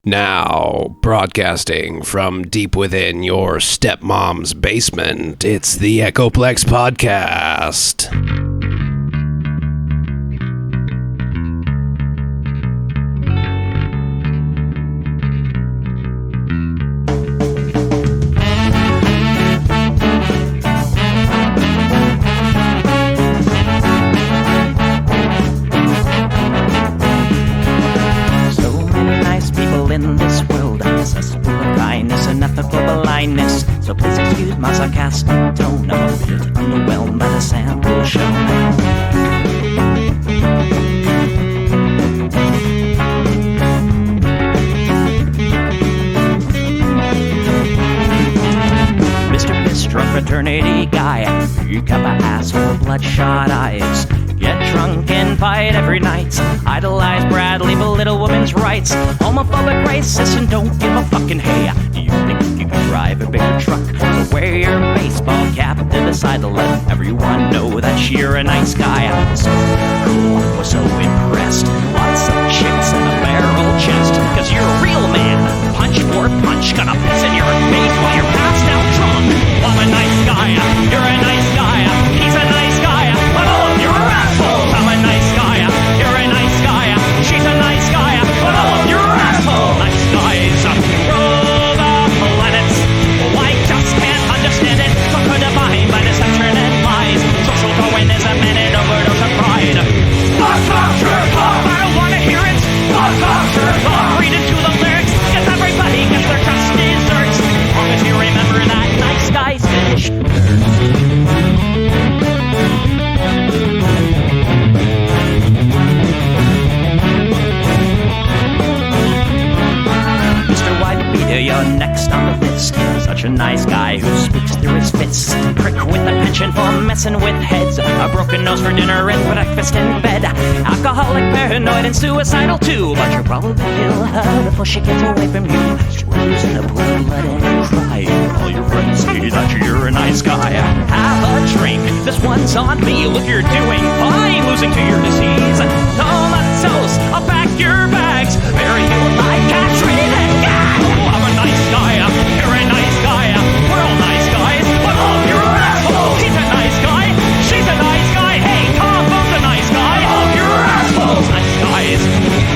Now, broadcasting from deep within your stepmom's basement, it's the Plex podcast. In this world, accessible of kindness and ethical blindness. So please excuse my sarcastic tone. I'm a bit underwhelmed by the sample shown. Mr. Bistro fraternity guy, you got my asshole, bloodshot eyes. Get drunk and fight every night. Idolize Bradley, belittle women's rights. Homophobic, racist, and don't give a fucking hey. Do you think you can drive a bigger truck? So wear your baseball cap to the side to let everyone know that you're a nice guy. So cool, was so impressed. Lots of chicks and a barrel chest. Cause you're a real man. Punch for punch, gonna piss in your face while you're passed out drunk. I'm a nice guy, you're a nice guy. He's a nice guy, but all of you are assholes. I'm a nice guy, you're a nice guy. She's a nice guy, but all of you are assholes. Nice guys rule the planets. I just can't understand it. So defined by deception and lies. Social Darwinism and an overdose of pride. I don't wanna hear it. Read into the lyrics, cause everybody gets their just desserts. As long as you remember that nice guys finish Mr. Whitebeard, you're next on the list. Such a nice guy who speaks through his fists. Prick with a penchant for messing with heads. A broken nose for dinner and breakfast in bed. Alcoholic, paranoid, and suicidal too. But you'll probably kill her before she gets away from you. She's in a blue, letting cry. All your friends say that you're a nice guy. Have a drink, this one's on me. Look, you're doing fine, losing to your disease. Comatose, I'll pack your bags. Bury you like a tree that guy. Oh, I'm a nice guy, you're a nice guy. We're all nice guys, but all of you are assholes. He's a nice guy, she's a nice guy. Hey, Combo's a nice guy. All of you are assholes. Nice guys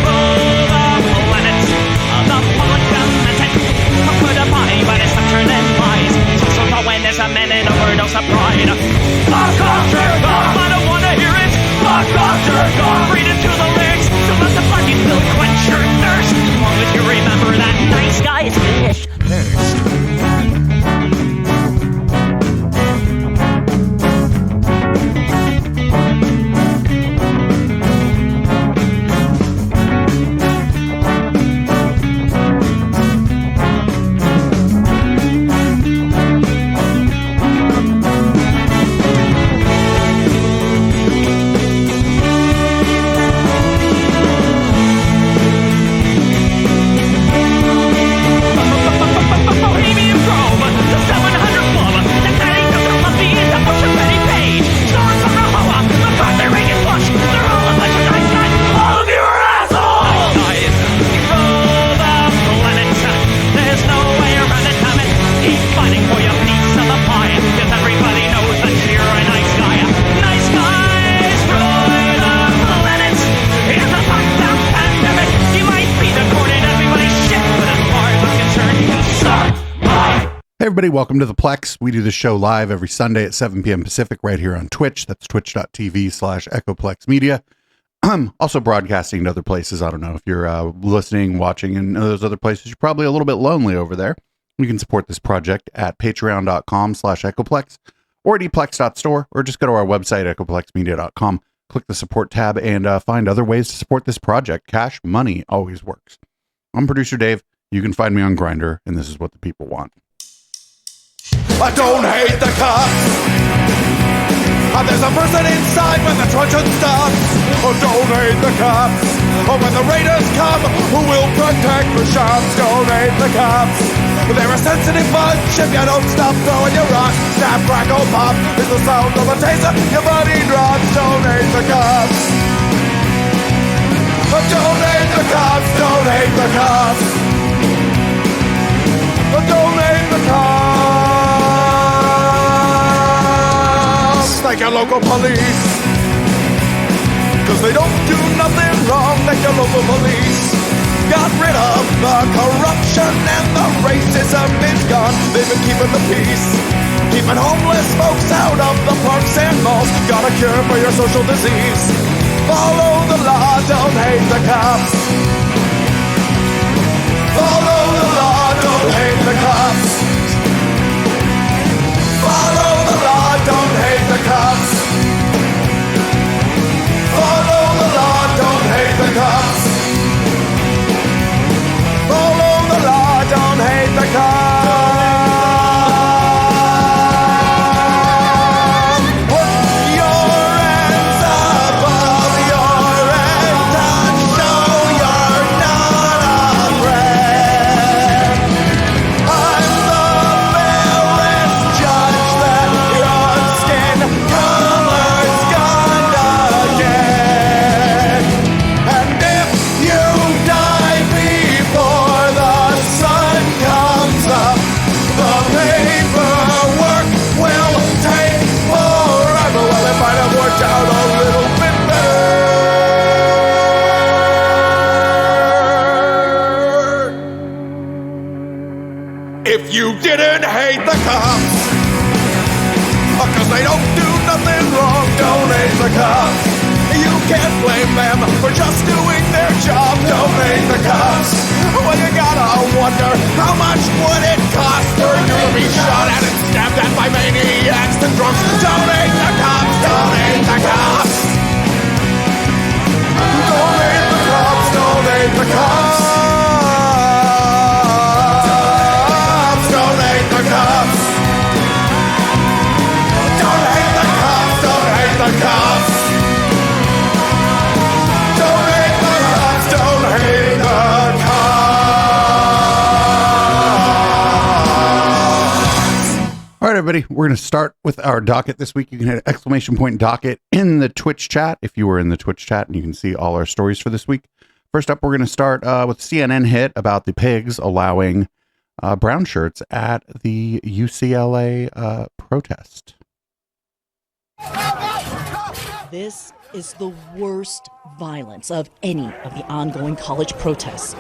rule the planet. The public demented. Put a body by deception and lies. Social Darwinism and an overdose of pride. Fuck off, jerk off. I don't wanna hear it. Fuck off, jerk off. Read into the lyrics. Don't let the fucking pill quench your thirst. As long as you remember that nice guys finish first. Everybody, welcome to the Plex. We do the show live every Sunday at 7 p.m. Pacific right here on Twitch. That's twitch.tv/EchoPlex Media. Also broadcasting to other places. I don't know if you're listening, watching in those other places. You're probably a little bit lonely over there. You can support this project at patreon.com/EchoPlex or at eplex.store, or just go to our website, echoplexmedia.com. Click the support tab and find other ways to support this project. Cash, money always works. I'm producer Dave. You can find me on Grindr, and this is what the people want. I don't hate the cops. There's a person inside when the truncheon stops. Oh, don't hate the cops. Oh, when the raiders come, who will protect the shops? Don't hate the cops. They're a sensitive bunch. If you don't stop throwing your rocks, snap, crackle, pop is the sound of a taser. Your body drops. Don't hate the cops. Don't hate the cops. Don't hate the cops. thank your local police. Cause they don't do nothing wrong, thank your local police. Got rid of the corruption and the racism is gone. They've been keeping the peace, keeping homeless folks out of the parks and malls. Got a cure for your social disease. Follow the law, don't hate the cops. Follow the law, don't hate the cops. Follow the law, don't hate the cops. Follow the law, don't hate the cops. Follow the law, don't hate the cops. Put your hands above your head and show you're not afraid. I'm the fearless judge that your skin color's gonna get. And if you die before the sun comes up, the paperwork will take forever. Well, it might have worked out a little bit better if you didn't hate the cops. Cause they don't do nothing wrong, don't hate the cops. You can't blame them for just doing their job, don't hate the cops. Well, you gotta wonder, how much would it cost for you to be shot at and stabbed at by maniacs and drunks? Don't hate the cops, don't hate the cops. Don't hate the cops, don't hate the cops. Don't hate the cops. Don't hate the cops, don't hate the cops. Don't hate the cops, don't hate the cops. All right, everybody, we're going to start with our docket this week. You can hit !docket in the Twitch chat if you were in the Twitch chat, and you can see all our stories for this week. First up, we're going to start with CNN hit about the pigs allowing brown shirts at the UCLA protest. This is the worst violence of any of the ongoing college protests.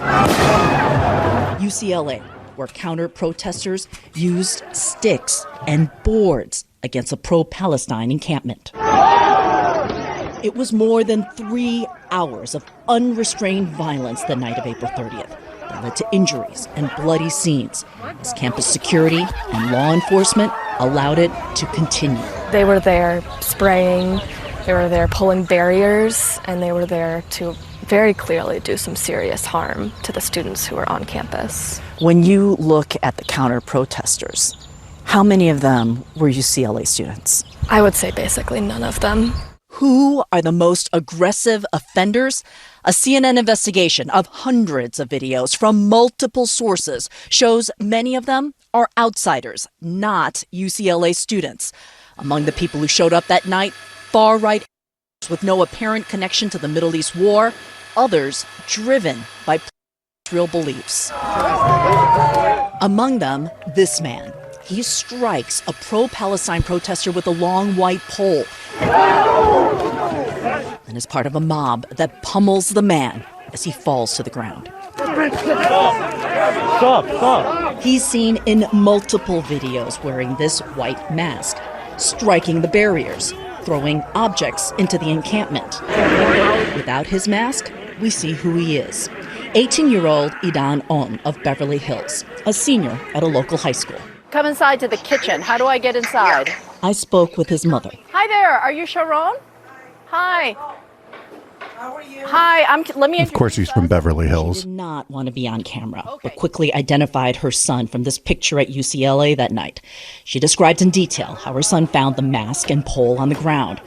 UCLA, where counter-protesters used sticks and boards against a pro-Palestine encampment. It was more than 3 hours of unrestrained violence the night of April 30th that led to injuries and bloody scenes as campus security and law enforcement allowed it to continue. They were there spraying, they were there pulling barriers, and they were there to very clearly do some serious harm to the students who were on campus. When you look at the counter-protesters, how many of them were UCLA students? I would say basically none of them. Who are the most aggressive offenders? A CNN investigation of hundreds of videos from multiple sources shows many of them are outsiders, not UCLA students. Among the people who showed up that night, far-right with no apparent connection to the Middle East war, others driven by Israel beliefs. Among them, this man. He strikes a pro-Palestine protester with a long white pole and is part of a mob that pummels the man as he falls to the ground. Stop. He's seen in multiple videos wearing this white mask, striking the barriers, throwing objects into the encampment. Without his mask, we see who he is. 18-year-old Idan On of Beverly Hills, a senior at a local high school. Come inside to the kitchen. How do I get inside? I spoke with his mother. Hi there. Are you Sharon? Hi. How are you? Hi. Let me. Of course, he's from Beverly Hills. She did not want to be on camera, but quickly identified her son from this picture at UCLA that night. She described in detail how her son found the mask and pole on the ground,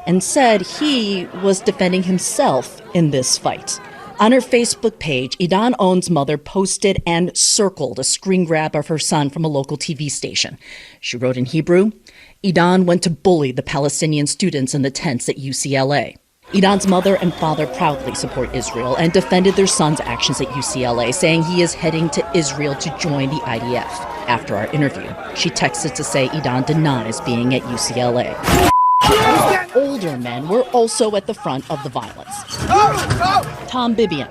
and said he was defending himself in this fight. On her Facebook page, Idan On's mother posted and circled a screen grab of her son from a local TV station. She wrote in Hebrew, Idan went to bully the Palestinian students in the tents at UCLA. Idan's mother and father proudly support Israel and defended their son's actions at UCLA, saying he is heading to Israel to join the IDF. After our interview, she texted to say Idan denies being at UCLA. Older men were also at the front of the violence. Tom Bibian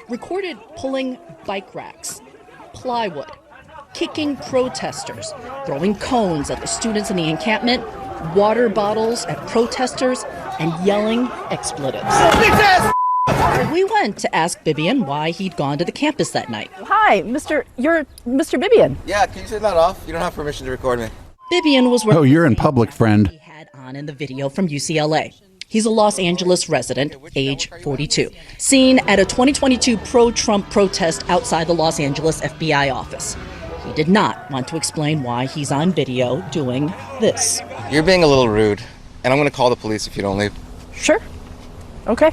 recorded pulling bike racks, plywood, kicking protesters, throwing cones at the students in the encampment, water bottles at protesters, and yelling expletives. We went to ask Bibian why he'd gone to the campus that night. Hi, you're Mr. Bibian. Yeah, can you turn that off? You don't have permission to record me. Bibian was wearing you're in public, friend. he had on in the video from UCLA. He's a Los Angeles resident, age 42, seen at a 2022 pro-Trump protest outside the Los Angeles FBI office. He did not want to explain why he's on video doing this. You're being a little rude, and I'm going to call the police if you don't leave. Sure. Okay.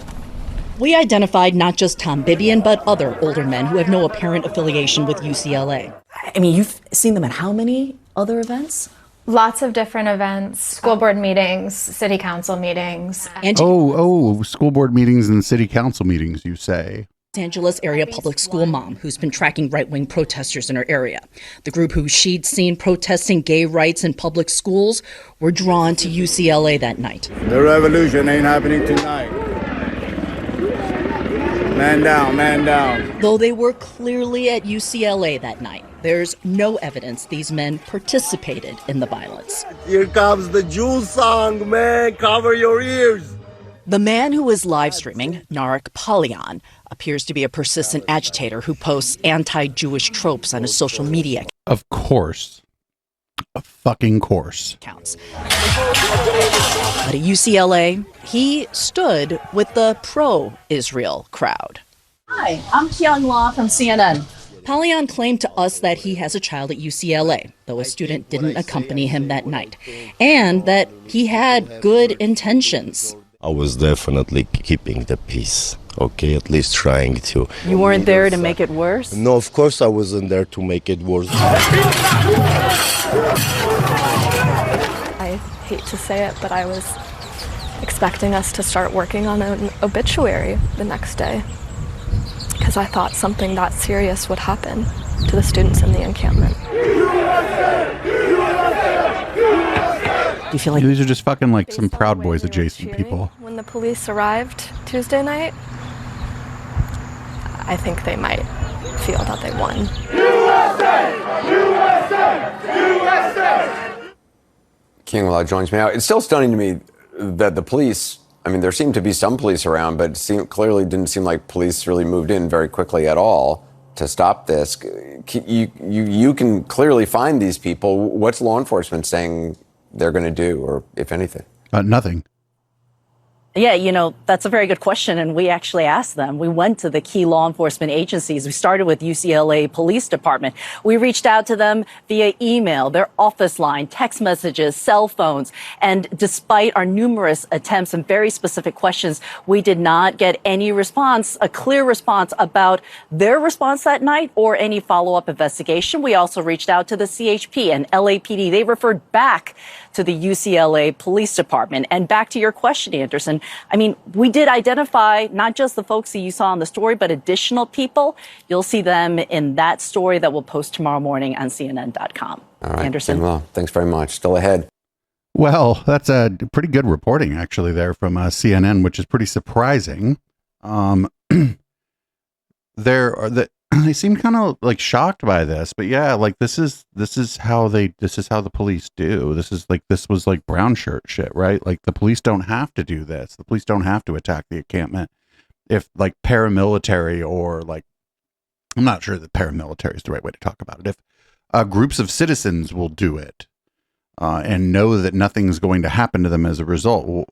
We identified not just Tom Bibian, but other older men who have no apparent affiliation with UCLA. I mean, you've seen them at how many other events? Lots of different events, school board meetings, city council meetings. And School board meetings and city council meetings, you say. Los Angeles area public school mom who's been tracking right-wing protesters in her area. The group who she'd seen protesting gay rights in public schools were drawn to UCLA that night. The revolution ain't happening tonight. Man down, man down. Though they were clearly at UCLA that night, there's no evidence these men participated in the violence. Here comes the Jews song, man. Cover your ears. The man who is live streaming, Narek Polyan, appears to be a persistent agitator who posts anti-Jewish tropes on his social media Of course. A fucking course. accounts. But at UCLA, he stood with the pro-Israel crowd. Hi, I'm Kyung Law from CNN. Polyan claimed to us that he has a child at UCLA, though a student didn't accompany him that night, and that he had good intentions. I was definitely keeping the peace, okay, at least trying to. You weren't there to make it worse? No, of course I wasn't there to make it worse. I hate to say it, but I was expecting us to start working on an obituary the next day, because I thought something that serious would happen to the students in the encampment. Do you feel like These are just fucking like some Proud Boys adjacent people. When the police arrived Tuesday night, I think they might feel that they won. King Law joins me now. It's still stunning to me that the police, I mean, there seemed to be some police around, but clearly didn't seem like police really moved in very quickly at all to stop this. You can clearly find these people. What's law enforcement saying they're going to do, or if anything? Nothing. Yeah, that's a very good question. And we actually asked them. We went to the key law enforcement agencies. We started with UCLA Police Department. We reached out to them via email, their office line, text messages, cell phones. And despite our numerous attempts and very specific questions, we did not get any response, a clear response about their response that night or any follow-up investigation. We also reached out to the CHP and LAPD. They referred back to the UCLA Police Department. And back to your question, Anderson, I mean, we did identify not just the folks that you saw in the story, but additional people. You'll see them in that story that we'll post tomorrow morning on CNN.com. All right, Anderson. Well, thanks very much. Still ahead. Well, that's a pretty good reporting actually there from CNN, which is pretty surprising. They seem kind of like shocked by this, but yeah, like this is how the police do. This was like brown shirt shit, right? Like the police don't have to do this. The police don't have to attack the encampment. If like paramilitary or like, I'm not sure that paramilitary is the right way to talk about it. If groups of citizens will do it and know that nothing's going to happen to them as a result, well,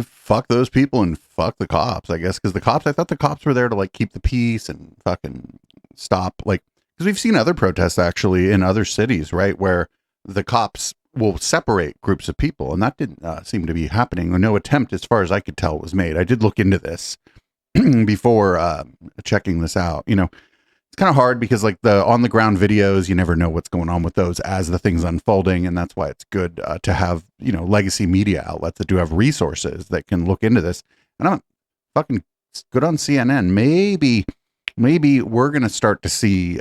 fuck those people and fuck the cops, I guess. Because I thought the cops were there to like keep the peace and fucking stop, like, because we've seen other protests actually in other cities, right, where the cops will separate groups of people, and that didn't seem to be happening, or no attempt, as far as I could tell, was made. I did look into this before checking this out. It's kind of hard because like the on the ground videos, you never know what's going on with those as the thing's unfolding. And that's why it's good to have, legacy media outlets that do have resources that can look into this. And I'm fucking good on CNN. Maybe we're going to start to see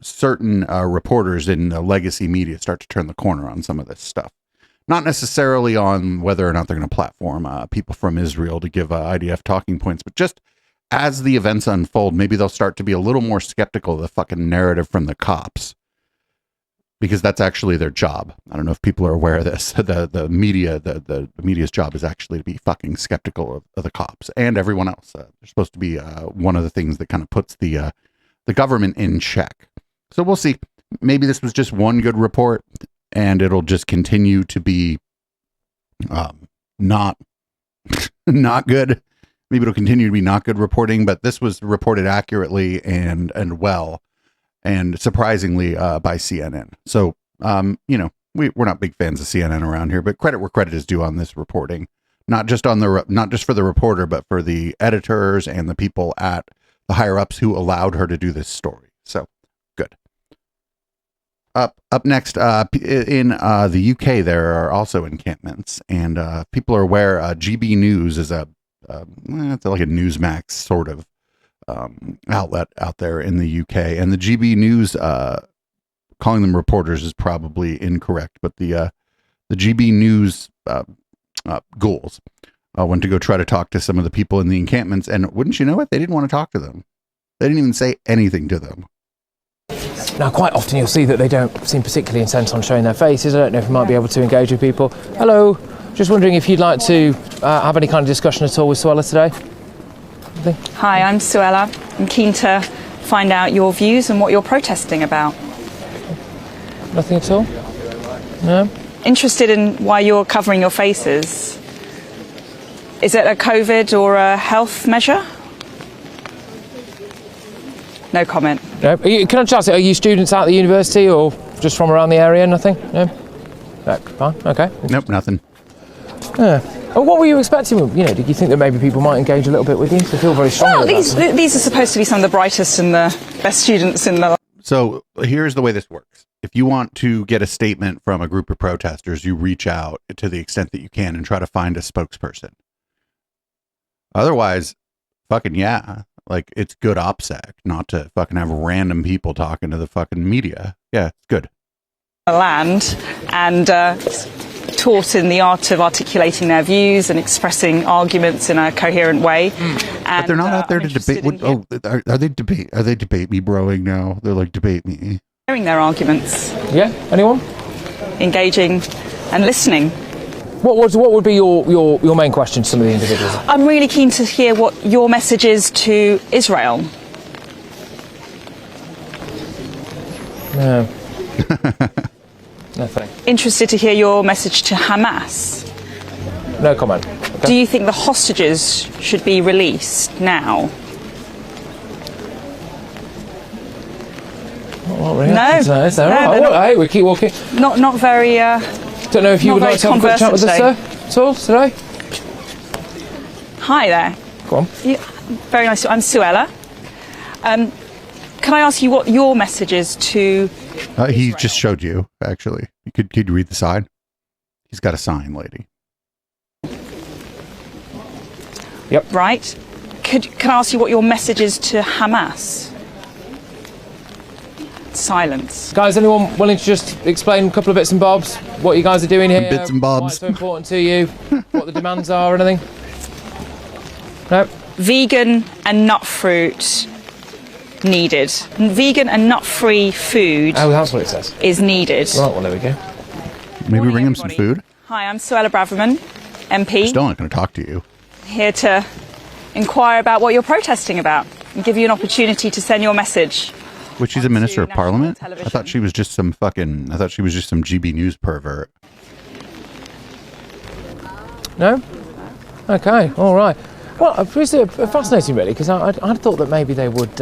certain reporters in the legacy media start to turn the corner on some of this stuff. Not necessarily on whether or not they're going to platform people from Israel to give IDF talking points, but just as the events unfold, maybe they'll start to be a little more skeptical of the fucking narrative from the cops, because that's actually their job. I don't know if people are aware of this. The media's job is actually to be fucking skeptical of the cops and everyone else. They're supposed to be one of the things that kind of puts the government in check. So we'll see. Maybe this was just one good report, and it'll just continue to be not good. Maybe it'll continue to be not good reporting, but this was reported accurately and well, and surprisingly by CNN. So, we're not big fans of CNN around here, but credit where credit is due on this reporting. Not just for the reporter, but for the editors and the people at the higher ups who allowed her to do this story. So good. Up next, in the UK, there are also encampments, and people are aware. GB News is it's like a Newsmax sort of outlet out there in the UK, and the GB News, calling them reporters is probably incorrect, but the GB News ghouls went to go try to talk to some of the people in the encampments, and wouldn't you know it, they didn't want to talk to them. They didn't even say anything to them. Now, quite often you'll see that they don't seem particularly intent on showing their faces. I don't know if you might be able to engage with people. Hello, just wondering if you'd like to have any kind of discussion at all with Suella today? Anything? Hi, I'm Suella. I'm keen to find out your views and what you're protesting about. Nothing at all? No? Interested in why you're covering your faces. Is it a COVID or a health measure? No comment. No. Can I just ask, are you students at the university or just from around the area? Nothing? No? No, fine, okay. Nope, nothing. Yeah. And what were you expecting? Did you think that maybe people might engage a little bit with you? So feel very strongly Well, these are supposed to be some of the brightest and the best students in the... So here's the way this works. If you want to get a statement from a group of protesters, you reach out to the extent that you can and try to find a spokesperson. Otherwise, fucking yeah. Like, it's good OPSEC not to fucking have random people talking to the fucking media. Yeah, it's good. Land and taught in the art of articulating their views and expressing arguments in a coherent way. But they're not out there to debate. Are they debate me broing now? They're like, debate me. Hearing their arguments. Yeah, anyone? Engaging and listening. What would be your main question to some of the individuals? I'm really keen to hear what your message is to Israel. No. Nothing. Interested to hear your message to Hamas. No comment. Okay. Do you think the hostages should be released now? Not really. No. Is there? Hey, we keep walking. Not very... Don't know if you would like to have a quick chat with us, sir, at all today? Hi there. Go on. Very nice. I'm Suella. Can I ask you what your message is to... he just showed you, actually. Could you read the sign? He's got a sign, lady. Yep. Right. Can I ask you what your message is to Hamas? Silence. Guys, anyone willing to just explain a couple of bits and bobs? What you guys are doing here? Bits and bobs. Why it's so important to you? What the demands are or anything? No? Vegan and nut fruit needed. Vegan and nut-free food. Oh, that's what it says. Is needed. Right, well, there we go. Maybe bring him some food? Hi, I'm Suella Braverman, MP. Still not going to talk to you. Here to inquire about what you're protesting about and give you an opportunity to send your message. Which she's a minister of parliament? I thought she was just some GB News pervert. No? Okay, all right. Well, it's fascinating, really, because I thought that maybe they would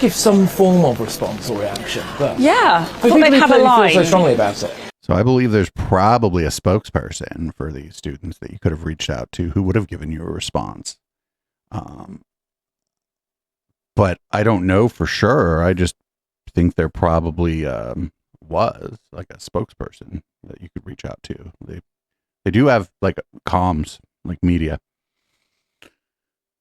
give some form of response or reaction. But yeah, I thought they'd have a line. Feel so strongly about it. So I believe there's probably a spokesperson for these students that you could have reached out to who would have given you a response. But I don't know for sure. I just think there probably was like a spokesperson that you could reach out to. They do have like comms, like media.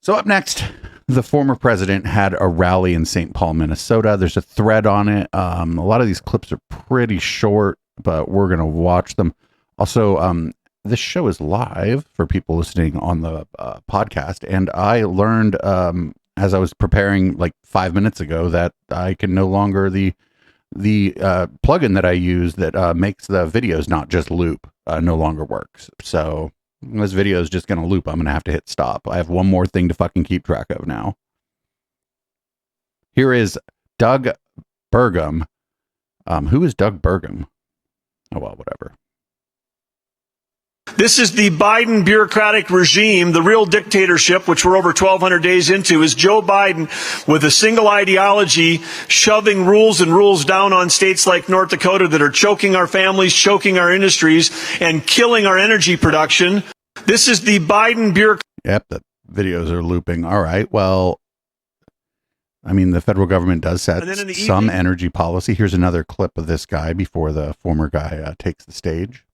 So up next, the former president had a rally in St. Paul, Minnesota. There's a thread on it. A lot of these clips are pretty short, but we're going to watch them. Also, this show is live for people listening on the podcast. And I learned as I was preparing like 5 minutes ago that I can no longer, the plugin that I use that makes the videos not just loop no longer works. So this video is just going to loop. I'm going to have to hit stop. I have one more thing to fucking keep track of now. Here is Doug Burgum. Who is Doug Burgum? Oh, well, whatever. This is the Biden bureaucratic regime. The real dictatorship, which we're over 1,200 days into, is Joe Biden with a single ideology, shoving rules and rules down on states like North Dakota that are choking our families, choking our industries, and killing our energy production. This is the Biden bureaucratic. Yep, the videos are looping. All right, well, I mean, the federal government does set some energy policy. Here's another clip of this guy before the former guy takes the stage.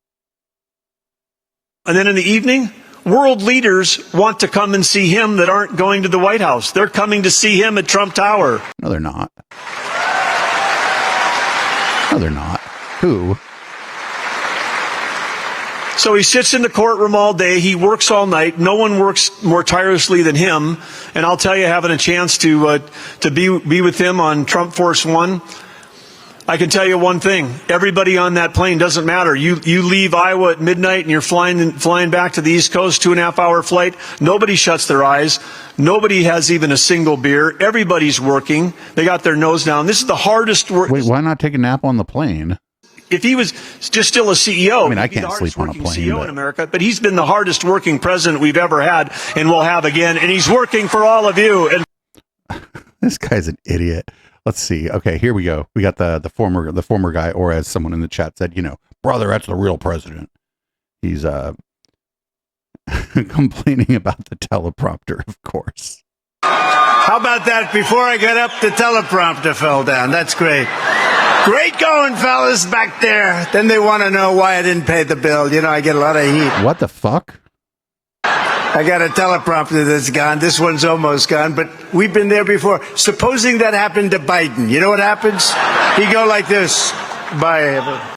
And then in the evening, world leaders want to come and see him that aren't going to the White House. They're coming to see him at Trump Tower. No, they're not. No, they're not. Who? So he sits in the courtroom all day. He works all night. No one works more tirelessly than him. And I'll tell you, having a chance to be with him on Trump Force One, I can tell you one thing. Everybody on that plane, doesn't matter. You leave Iowa at midnight and you're flying back to the East Coast, 2.5 hour flight. Nobody shuts their eyes. Nobody has even a single beer. Everybody's working. They got their nose down. This is the hardest work. Wait, why not take a nap on the plane? If he was just still a CEO, I mean, I can't sleep on a plane. CEO in America, but he's been the hardest working president we've ever had and will have again. And he's working for all of you. And this guy's an idiot. Let's see. Okay, here we go. We got the former guy, or as someone in the chat said, brother, that's the real president. He's complaining about the teleprompter, of course. How about that? Before I got up, the teleprompter fell down. That's great. Great going, fellas, back there. Then they want to know why I didn't pay the bill. I get a lot of heat. What the fuck? I got a teleprompter that's gone. This one's almost gone, but we've been there before. Supposing that happened to Biden, you know what happens? He'd go like this. Bye.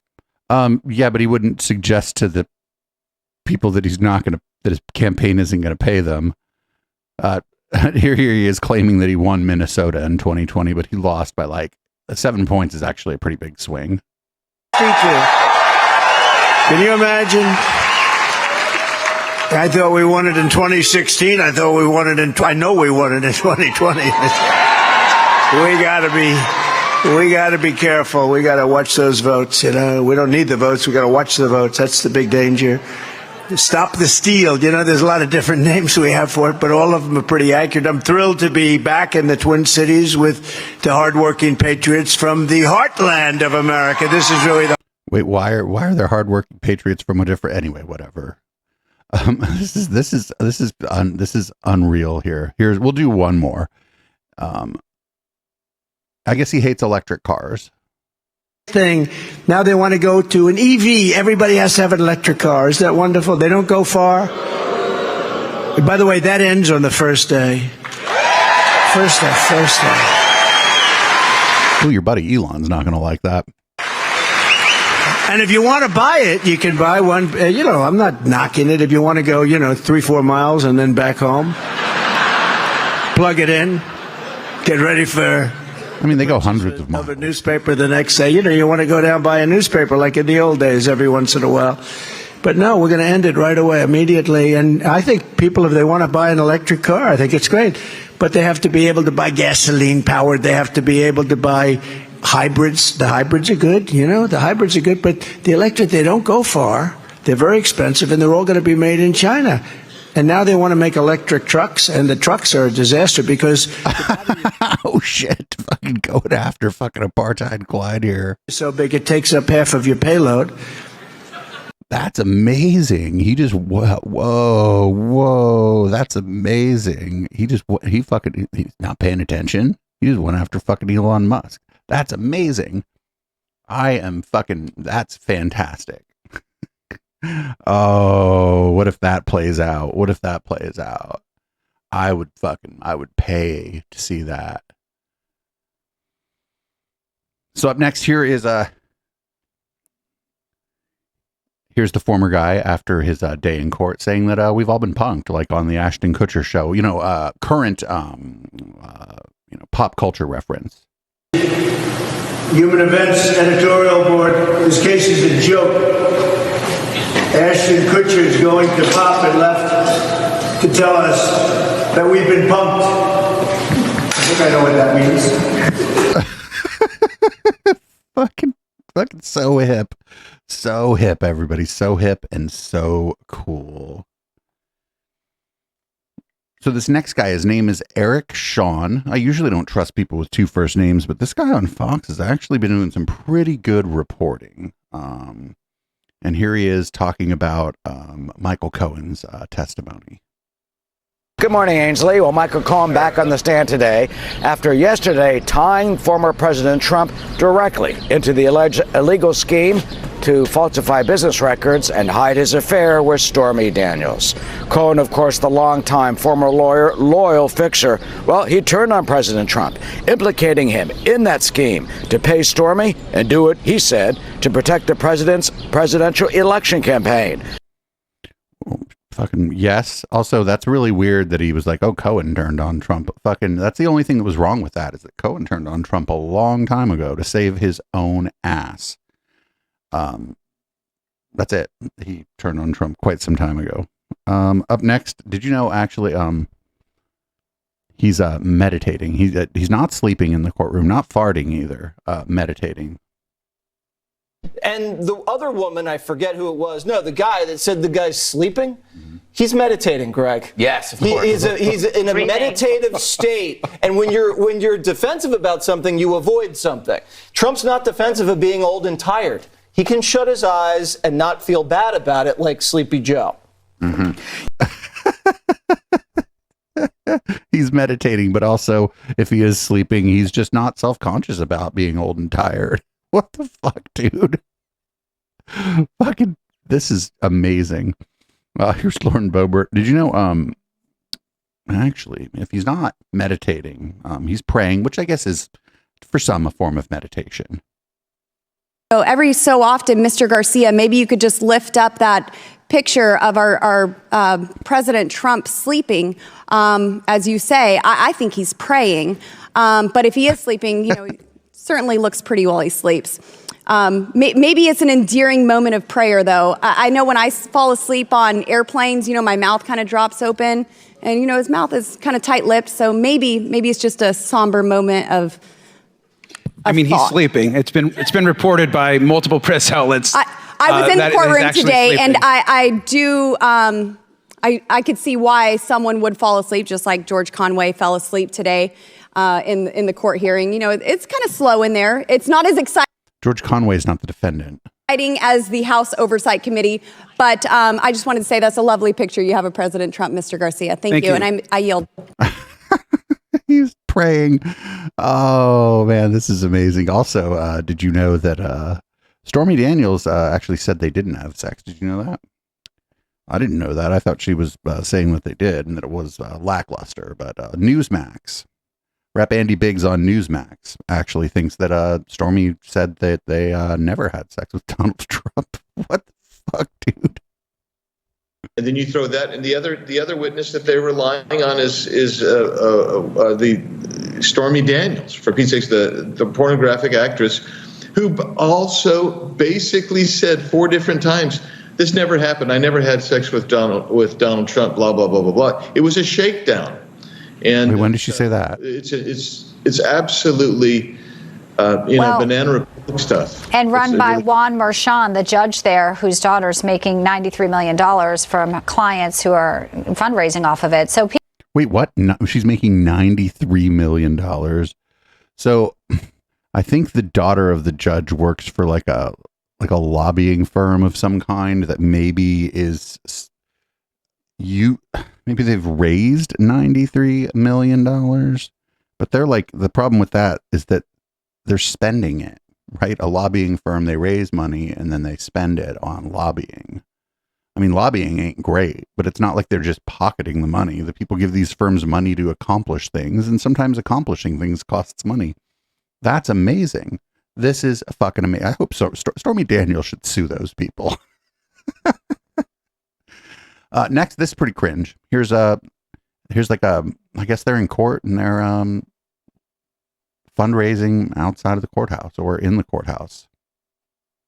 Yeah, but he wouldn't suggest to the people that that his campaign isn't going to pay them. Here he is claiming that he won Minnesota in 2020, but he lost by like 7 points is actually a pretty big swing. Can you imagine? I thought we won it in 2016. I know we won it in 2020. We gotta be careful. We gotta watch those votes. We don't need the votes. We gotta watch the votes. That's the big danger. Stop the steal. There's a lot of different names we have for it, but all of them are pretty accurate. I'm thrilled to be back in the Twin Cities with the hardworking patriots from the heartland of America. This is really Wait, why are there hardworking patriots from a different? Anyway, whatever. This is unreal here. We'll do one more. I guess he hates electric cars. Thing. Now they want to go to an EV. Everybody has to have an electric car. Is that wonderful? They don't go far. By the way, that ends on the first day. First day. Oh, your buddy Elon's not going to like that. And if you want to buy it, you can buy one. I'm not knocking it. If you want to go, 3-4 miles and then back home, plug it in, get ready for. They go hundreds of miles. Of a newspaper the next day. You want to go down buy a newspaper like in the old days every once in a while. But no, we're going to end it right away, immediately. And I think people, if they want to buy an electric car, I think it's great. But they have to be able to buy gasoline powered. They have to be able to buy hybrids. The hybrids are good, the hybrids are good, but the electric, they don't go far. They're very expensive, and they're all going to be made in China. And now they want to make electric trucks, and the trucks are a disaster because oh shit, fucking going after fucking apartheid Clyde here. So big it takes up half of your payload. That's amazing. He just whoa, that's amazing. He's not paying attention. He just went after fucking Elon Musk. That's amazing. That's fantastic. Oh, what if that plays out? I would pay to see that. So up next here is here's the former guy after his day in court saying that we've all been punked, like on the Ashton Kutcher show. Current pop culture reference. Human Events editorial board, this case is a joke. Ashton Kutcher is going to pop and left to tell us that we've been punked. I think I know what that means. fucking so hip. So hip, everybody. So hip and so cool. So this next guy, his name is Eric Shawn. I usually don't trust people with two first names, but this guy on Fox has actually been doing some pretty good reporting. And here he is talking about Michael Cohen's testimony. Good morning, Ainsley. Well, Michael Cohen back on the stand today after yesterday tying former President Trump directly into the alleged illegal scheme to falsify business records and hide his affair with Stormy Daniels. Cohen, of course, the longtime former lawyer, loyal fixer, well, he turned on President Trump, implicating him in that scheme to pay Stormy and do it, he said, to protect the president's presidential election campaign. Fucking yes. Also, that's really weird that he was like, oh, Cohen turned on Trump. Fucking, that's the only thing that was wrong with that, is that Cohen turned on Trump a long time ago to save his own ass. That's it. He turned on Trump quite some time ago. Up next, did you know actually he's meditating. He's not sleeping in the courtroom, not farting either, meditating. And the other woman, I forget who it was. No, the guy that said the guy's sleeping. He's meditating, Greg. Yes, of course. He's in a meditative state. And when you're defensive about something, you avoid something. Trump's not defensive of being old and tired. He can shut his eyes and not feel bad about it like Sleepy Joe. Mm-hmm. He's meditating, but also if he is sleeping, he's just not self-conscious about being old and tired. What the fuck, dude? Fucking, this is amazing. Here's Lauren Boebert. Did you know, actually, if he's not meditating, he's praying, which I guess is, for some, a form of meditation. So every so often, Mr. Garcia, maybe you could just lift up that picture of our President Trump sleeping. As you say, I think he's praying. But if he is sleeping, he certainly looks pretty while he sleeps. Maybe it's an endearing moment of prayer, though. I know when I fall asleep on airplanes, my mouth kind of drops open, and his mouth is kind of tight-lipped. So maybe it's just a somber moment of he's sleeping. It's been reported by multiple press outlets. I was in the courtroom today, sleeping. and I do. I could see why someone would fall asleep, just like George Conway fell asleep today in the court hearing. It's kind of slow in there. It's not as exciting. George Conway is not the defendant. As the House Oversight Committee, but I just wanted to say that's a lovely picture you have of President Trump, Mr. Garcia. Thank you. And I yield. He's praying. Oh man, this is amazing. Also, did you know that Stormy Daniels actually said they didn't have sex? Did you know that? I didn't know that. I thought she was saying that they did and that it was lackluster. But Newsmax, Rep Andy Biggs on Newsmax actually thinks that Stormy said that they never had sex with Donald Trump. What the fuck, dude? And then you throw that, and the other witness that they're relying on is the Stormy Daniels, for Pete's sakes, the pornographic actress, who also basically said 4 different times, "This never happened. I never had sex with Donald Trump." Blah blah blah blah blah. It was a shakedown. And wait, when did she say that? It's absolutely Banana Republic stuff. And run by Juan Merchan, the judge there, whose daughter's making $93 million from clients who are fundraising off of it. So wait, what? No, she's making $93 million. So I think the daughter of the judge works for like a lobbying firm of some kind that maybe maybe they've raised $93 million, but they're like, the problem with that is that they're spending it, right? A lobbying firm, they raise money and then they spend it on lobbying. I mean, lobbying ain't great, but it's not like they're just pocketing the money. The people give these firms money to accomplish things, and sometimes accomplishing things costs money. That's amazing. This is fucking amazing. I hope so. Stormy Daniels should sue those people. Next, this is pretty cringe. Here's like a, I guess they're in court and they're fundraising outside of the courthouse or in the courthouse.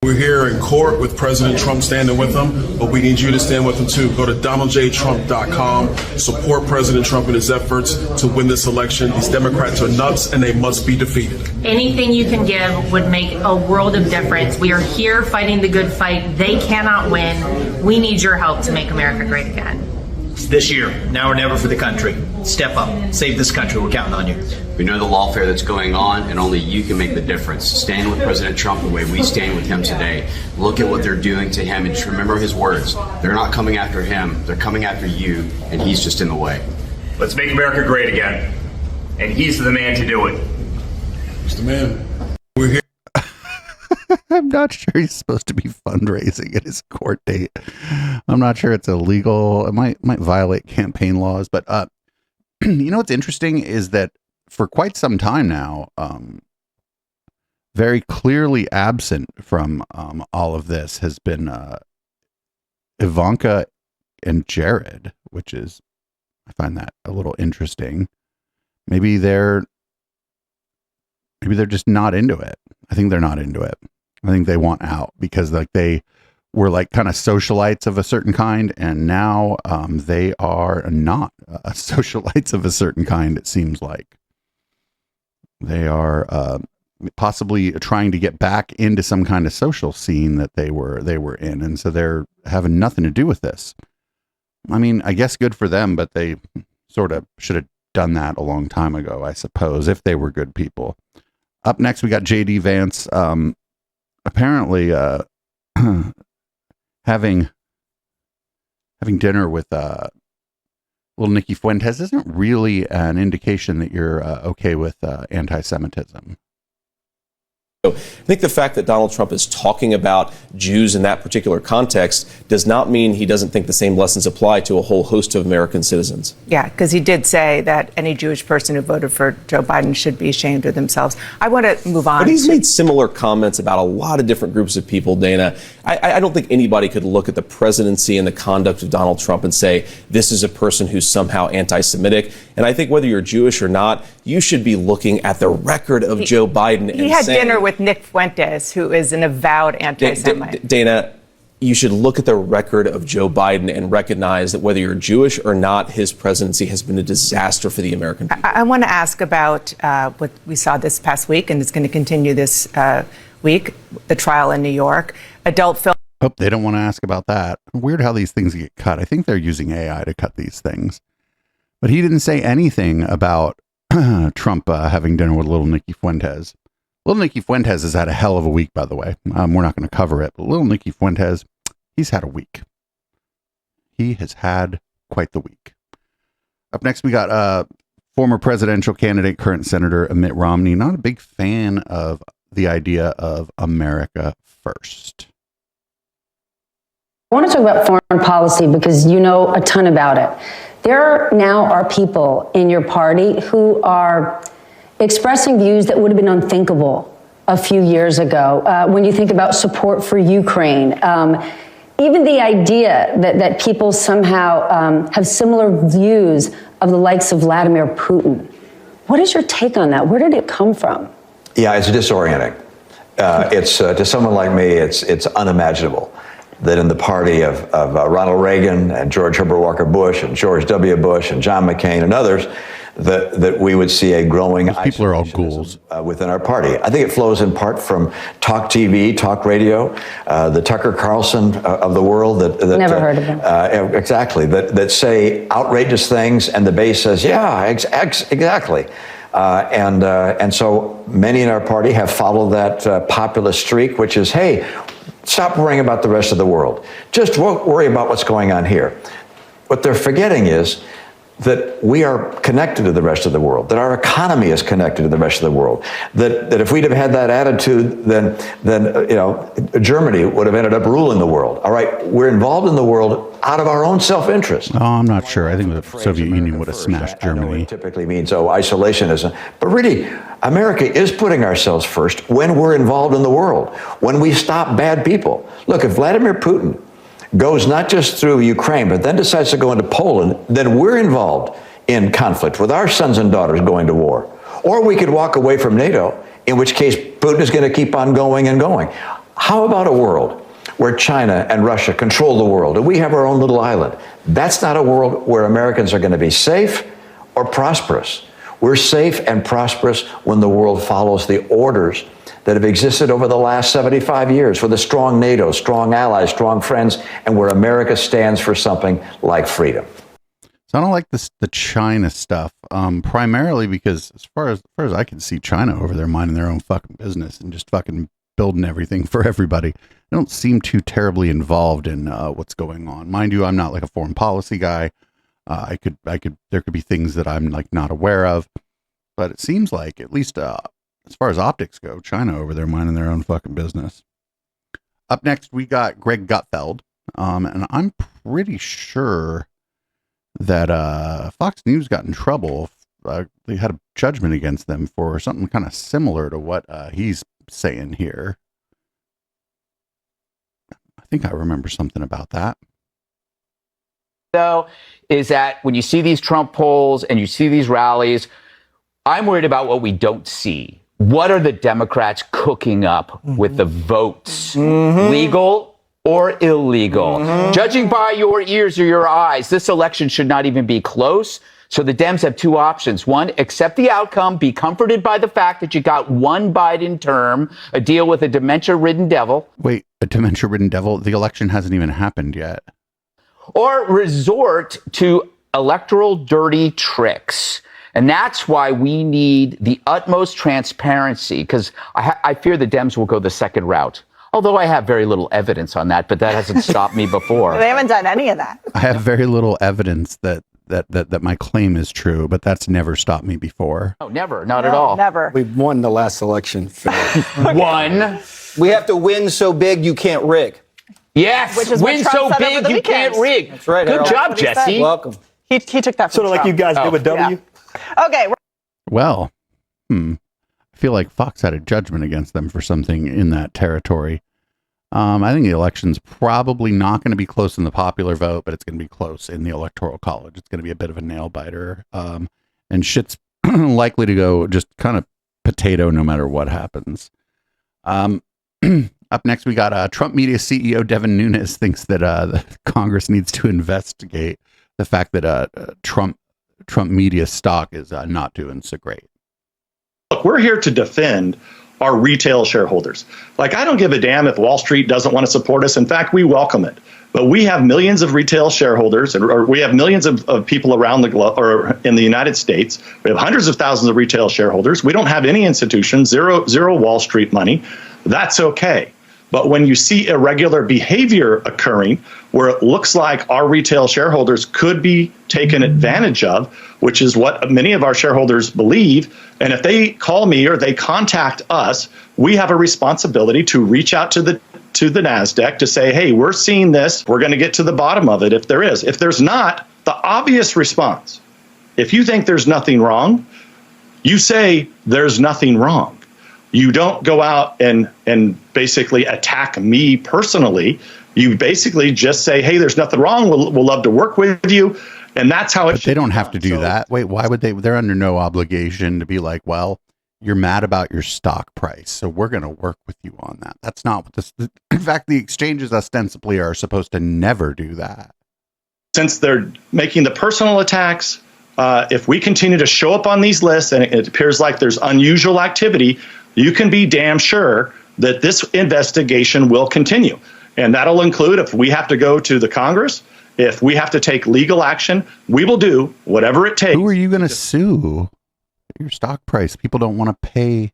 We're here in court with President Trump standing with him, but we need you to stand with him too. Go to DonaldJTrump.com. Support President Trump in his efforts to win this election. These Democrats are nuts and they must be defeated. Anything you can give would make a world of difference. We are here fighting the good fight. They cannot win. We need your help to make America great again. This year, now or never for the country. Step up. Save this country. We're counting on you. We know the lawfare that's going on, and only you can make the difference. Stand with President Trump the way we stand with him today. Look at what they're doing to him, and just remember his words. They're not coming after him. They're coming after you, and he's just in the way. Let's make America great again. And he's the man to do it. He's the man. We're here. I'm not sure he's supposed to be fundraising at his court date. I'm not sure it's illegal. It might violate campaign laws. But you know what's interesting is that for quite some time now, very clearly absent from all of this has been Ivanka and Jared, which is, I find that a little interesting. Maybe they're just not into it. I think they're not into it. I think they want out because like they were like kind of socialites of a certain kind, and now they are not socialites of a certain kind. It seems like they are possibly trying to get back into some kind of social scene that they were in, and so they're having nothing to do with this. I mean, I guess good for them, but they sort of should have done that a long time ago, I suppose, if they were good people. Up next, we got JD Vance. Apparently having dinner with little Nikki Fuentes isn't really an indication that you're okay with anti-Semitism. I think the fact that Donald Trump is talking about Jews in that particular context does not mean he doesn't think the same lessons apply to a whole host of American citizens. Yeah, because he did say that any Jewish person who voted for Joe Biden should be ashamed of themselves. I want to move on. But he's made similar comments about a lot of different groups of people, Dana. I don't think anybody could look at the presidency and the conduct of Donald Trump and say, this is a person who's somehow anti-Semitic. And I think whether you're Jewish or not, you should be looking at the record of Joe Biden. He had dinner with Nick Fuentes, who is an avowed anti-Semite. Dana, you should look at the record of Joe Biden and recognize that whether you're Jewish or not, his presidency has been a disaster for the American people. I want to ask about what we saw this past week, and it's going to continue this week, the trial in New York. Adult film. Oh, they don't want to ask about that. Weird how these things get cut. I think they're using AI to cut these things. But he didn't say anything about Trump having dinner with little Nikki Fuentes. Little Nikki Fuentes has had a hell of a week, by the way. We're not going to cover it, but little Nikki Fuentes, he's had a week. He has had quite the week. Up next, we got former presidential candidate, current Senator Mitt Romney. Not a big fan of the idea of America first. I want to talk about foreign policy because you know a ton about it. There now are people in your party who are expressing views that would have been unthinkable a few years ago. When you think about support for Ukraine, even the idea that people somehow have similar views of the likes of Vladimir Putin. What is your take on that? Where did it come from? Yeah, it's disorienting. It's to someone like me, it's unimaginable that in the party of Ronald Reagan and George Herbert Walker Bush and George W. Bush and John McCain and others, that we would see a growing people are all ghouls within our party. I think it flows in part from talk TV, talk radio, the Tucker Carlson of the world. That never heard of them. Exactly. That say outrageous things, and the base says, yeah, exactly. And so many in our party have followed that populist streak, which is, hey, stop worrying about the rest of the world. Just worry about what's going on here. What they're forgetting is that we are connected to the rest of the world, that our economy is connected to the rest of the world, that if we'd have had that attitude, then Germany would have ended up ruling the world. All right, we're involved in the world out of our own self-interest. Oh, I'm not sure. I think the Soviet Union would have smashed Germany. I know it typically means, isolationism. But really, America is putting ourselves first when we're involved in the world, when we stop bad people. Look, if Vladimir Putin goes not just through Ukraine, but then decides to go into Poland, then we're involved in conflict with our sons and daughters going to war. Or we could walk away from NATO, in which case Putin is going to keep on going and going. How about a world where China and Russia control the world and we have our own little island? That's not a world where Americans are going to be safe or prosperous. We're safe and prosperous when the world follows the orders that have existed over the last 75 years with a strong NATO, strong allies, strong friends, and where America stands for something like freedom. So I don't like the China stuff, primarily because as far as I can see, China over there minding their own fucking business and just fucking building everything for everybody. They don't seem too terribly involved in what's going on. Mind you, I'm not like a foreign policy guy. There could be things that I'm like not aware of, but it seems like at least as far as optics go, China over there minding their own fucking business. Up next, we got Greg Gutfeld, and I'm pretty sure that Fox News got in trouble. They had a judgment against them for something kind of similar to what he's saying here. I think I remember something about that. Though, is that when you see these Trump polls and you see these rallies, I'm worried about what we don't see. What are the Democrats cooking up with the votes? Legal or illegal? Judging by your ears or your eyes, this election should not even be close. So the Dems have two options. One, accept the outcome, be comforted by the fact that you got one Biden term, a deal with a dementia-ridden devil. Wait, a dementia-ridden devil? The election hasn't even happened yet. Or resort to electoral dirty tricks. And that's why we need the utmost transparency, because I fear the Dems will go the second route. Although I have very little evidence on that, but that hasn't stopped me before. They haven't done any of that. I have very little evidence that my claim is true, but that's never stopped me before. No, never. Not at all. Never. We won the last election. One. We have to win so big you can't rig. Yes, Which is win what Trump so said over big the you weekend. can't rig. That's right, Good Harold. job, That's what he Jesse. said. Welcome. He took that from Sort of like Trump. you guys did with W. Yeah. Okay. Well, I feel like Fox had a judgment against them for something in that territory. I think the election's probably not going to be close in the popular vote, but it's going to be close in the electoral college. It's going to be a bit of a nail biter. And shit's likely to go just kind of potato no matter what happens. Up next, we got Trump media CEO Devin Nunes thinks that the Congress needs to investigate the fact that Trump media stock is not doing so great. Look, we're here to defend our retail shareholders. Like, I don't give a damn if Wall Street doesn't want to support us. In fact, we welcome it. But we have millions of retail shareholders, or we have millions of people around the globe, or in the United States. We have hundreds of thousands of retail shareholders. We don't have any institutions, zero Wall Street money. That's okay. But when you see irregular behavior occurring, where it looks like our retail shareholders could be taken advantage of, which is what many of our shareholders believe, and if they call me or they contact us, we have a responsibility to reach out to the NASDAQ to say, hey, we're seeing this. We're going to get to the bottom of it if there is. If there's not, the obvious response, if you think there's nothing wrong, you say there's nothing wrong. You don't go out and basically attack me personally. You basically just say, hey, there's nothing wrong. We'll love to work with you. And that's how it But they don't have to do that. Wait, why would they? They're under no obligation to be like, well, you're mad about your stock price, so we're going to work with you on that. That's not what this. In fact, the exchanges ostensibly are supposed to never do that. Since they're making the personal attacks, if we continue to show up on these lists and it appears like there's unusual activity, you can be damn sure that this investigation will continue. And that'll include if we have to go to the Congress, if we have to take legal action, we will do whatever it takes. Who are you going to sue? Your stock price. People don't want to pay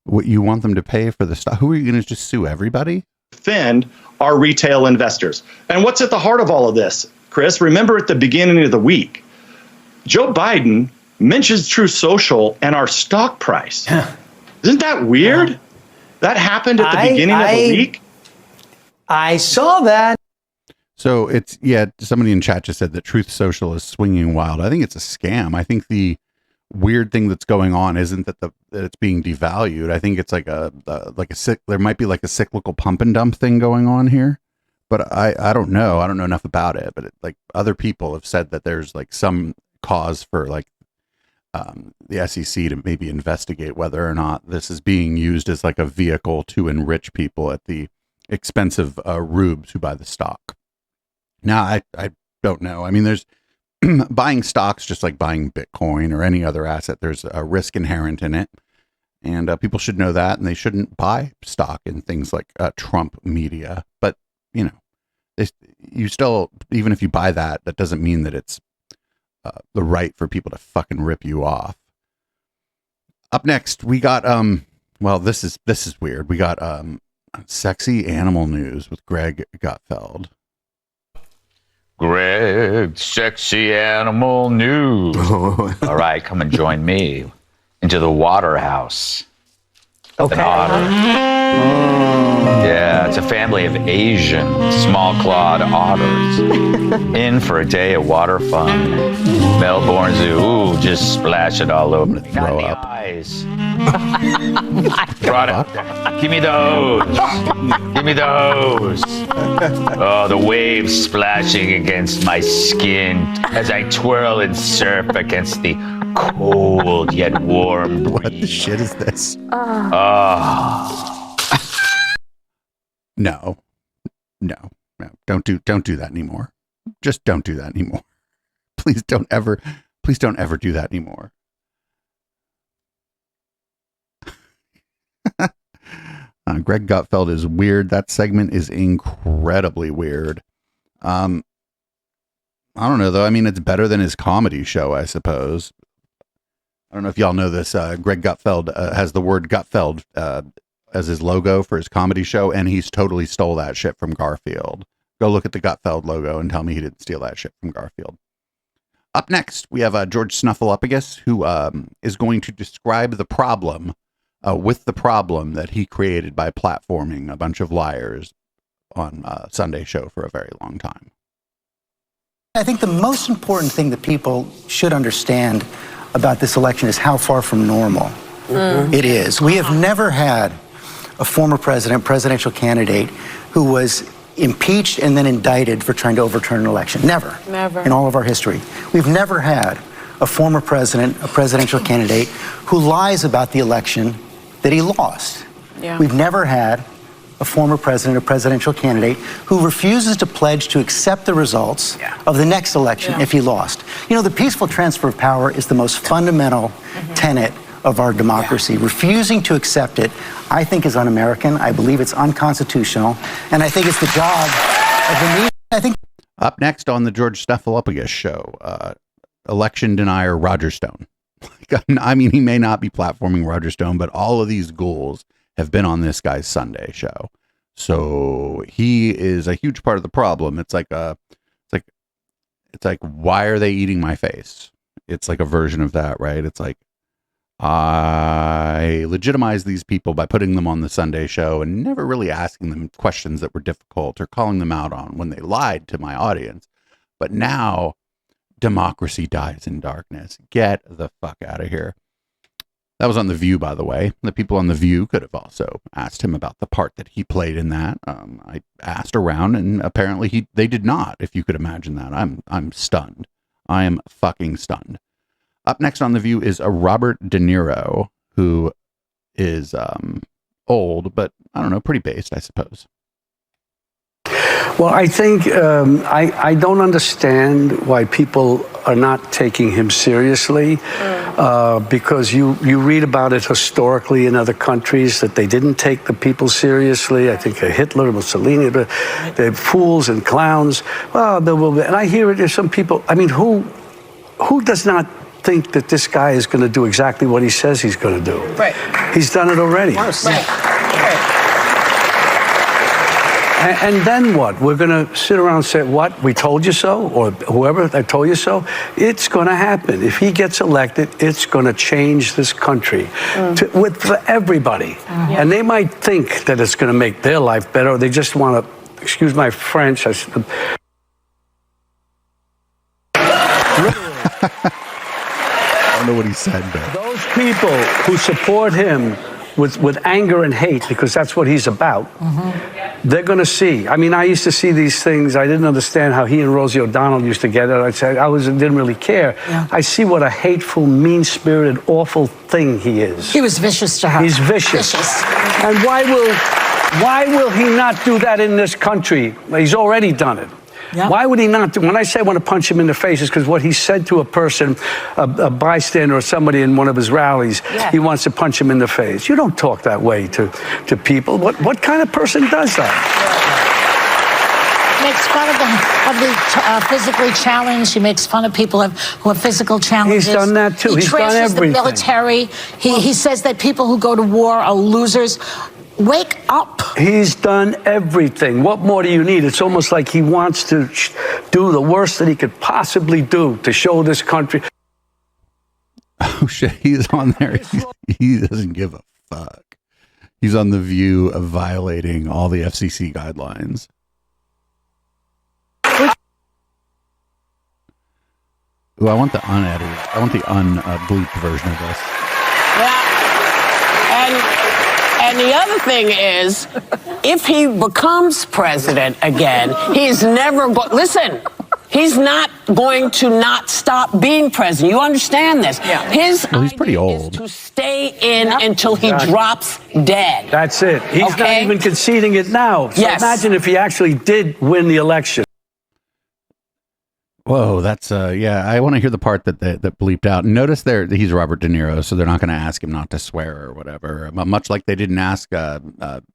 what you want them to pay for the stock. Who are you going to just sue? Everybody? Defend our retail investors. And what's at the heart of all of this, Chris? Remember at the beginning of the week, Joe Biden mentions Truth Social and our stock price. Isn't that weird? That happened at the beginning of the week. I saw that. So it's, somebody in chat just said that Truth Social is swinging wild. I think it's a scam. I think the weird thing that's going on isn't that it's being devalued. I think it's like there might be like a cyclical pump and dump thing going on here, but I don't know. I don't know enough about it, but like other people have said that there's like some cause for like the SEC to maybe investigate whether or not this is being used as like a vehicle to enrich people at the expense of rubes who buy the stock. Now, I don't know. I mean, there's buying stocks just like buying Bitcoin or any other asset. There's a risk inherent in it. And people should know that, and they shouldn't buy stock in things like Trump media. But, you still, even if you buy that, that doesn't mean that it's the right for people to fucking rip you off. Up next, we got, this is weird. We got sexy animal news with Greg Gutfeld. Greg, sexy animal news. All right, come and join me into the water house. Okay. An otter. Yeah, it's a family of Asian small-clawed otters in for a day of water fun. Melbourne Zoo. Ooh, just splash it all over. Throw up. Eyes. Give me the hose. Give me the hose. Oh, the waves splashing against my skin as I twirl and surf against the cold yet warm breeze. What the shit is this? No. Don't do that anymore. Just don't do that anymore. Please don't ever do that anymore. Greg Gutfeld is weird. That segment is incredibly weird. I don't know though. I mean, it's better than his comedy show, I suppose. I don't know if y'all know this. Greg Gutfeld has the word Gutfeld as his logo for his comedy show, and he's totally stole that shit from Garfield. Go look at the Gutfeld logo and tell me he didn't steal that shit from Garfield. Up next, we have George Snuffleupagus, who is going to describe the problem with the problem that he created by platforming a bunch of liars on Sunday show for a very long time. I think the most important thing that people should understand about this election is how far from normal it is. We have never had a former presidential candidate who was impeached and then indicted for trying to overturn an election. Never. In all of our history. We've never had a former president, a presidential candidate, who lies about the election that he lost. We've never had a former president, a presidential candidate, who refuses to pledge to accept the results of the next election if he lost. The peaceful transfer of power is the most fundamental tenet of our democracy. Refusing to accept it, I think, is un-American. I believe it's unconstitutional. And I think it's the job of the media. I think. Up next on the George Snuffleupagus show, election denier Roger Stone. I mean, he may not be platforming Roger Stone, but all of these ghouls have been on this guy's Sunday show. So he is a huge part of the problem. It's like, why are they eating my face? It's like a version of that, right? It's like, I legitimize these people by putting them on the Sunday show and never really asking them questions that were difficult or calling them out on when they lied to my audience. But now democracy dies in darkness. Get the fuck out of here. That was on The View, by the way. The people on The View could have also asked him about the part that he played in that. I asked around, and apparently they did not, if you could imagine that. I'm stunned. I am fucking stunned. Up next on The View is a Robert De Niro, who is old, but I don't know, pretty based, I suppose. Well, I think I don't understand why people are not taking him seriously, because you read about it historically in other countries that they didn't take the people seriously. I think Hitler, Mussolini, they're fools and clowns. Well, there will be, and I hear it. There's some people. I mean, who does not think that this guy is going to do exactly what he says he's going to do? Right. He's done it already. Right. And then what? We're going to sit around and say, what? We told you so? Or whoever that told you so? It's going to happen. If he gets elected, it's going to change this country for everybody. And they might think that it's going to make their life better, or they just want to, excuse my French, I don't know what he said, but those people who support him with anger and hate, because that's what he's about, they're going to see. I mean, I used to see these things. I didn't understand how he and Rosie O'Donnell used to get it. I said, didn't really care. I see what a hateful, mean-spirited, awful thing he is. He was vicious to her. He's vicious. And why will he not do that in this country? He's already done it. Why would he not do? When I say I want to punch him in the face, it's because what he said to a person, a bystander or somebody in one of his rallies, he wants to punch him in the face. You don't talk that way to people. What kind of person does that? Makes fun of the physically challenged. He makes fun of people who have physical challenges. He's done that too. He's done everything. The military. He says that people who go to war are losers. Wake up. He's done everything. What more do you need? It's almost like he wants to do the worst that he could possibly do to show this country. Oh shit, he's on there. He doesn't give a fuck. He's on The View of violating all the FCC guidelines. Ooh, I want the unedited. I want the unblooped version of this. And the other thing is, if he becomes president again, he's never going. Listen, he's not going to not stop being president. You understand this? His he's pretty old. Is to stay in until he drops dead. That's it. He's not even conceding it now. So imagine if he actually did win the election. Whoa, that's I want to hear the part that bleeped out. Notice there he's Robert De Niro, so they're not going to ask him not to swear or whatever. Much like they didn't ask fucking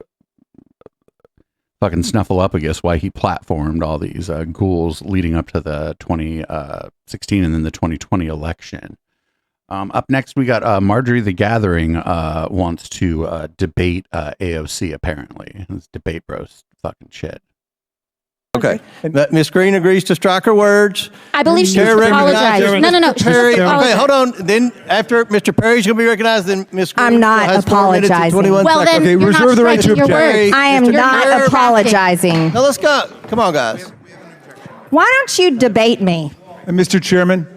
Snuffleupagus why he platformed all these ghouls leading up to the 2016 and then the 2020 election. Up next, we got Marjorie the Gathering wants to debate AOC. Apparently, it's debate bros fucking shit. Okay. Ms. Green agrees to strike her words. I believe she apologized. No. Perry, okay, hold on. Then after Mr. Perry's going to be recognized, then Ms. Green I'm not has 4 minutes and apologizing. 21 Well, seconds. then you're reserve the right to object. I am not apologizing. Now let's go. Come on, guys. Why don't you debate me? Mr. Chairman,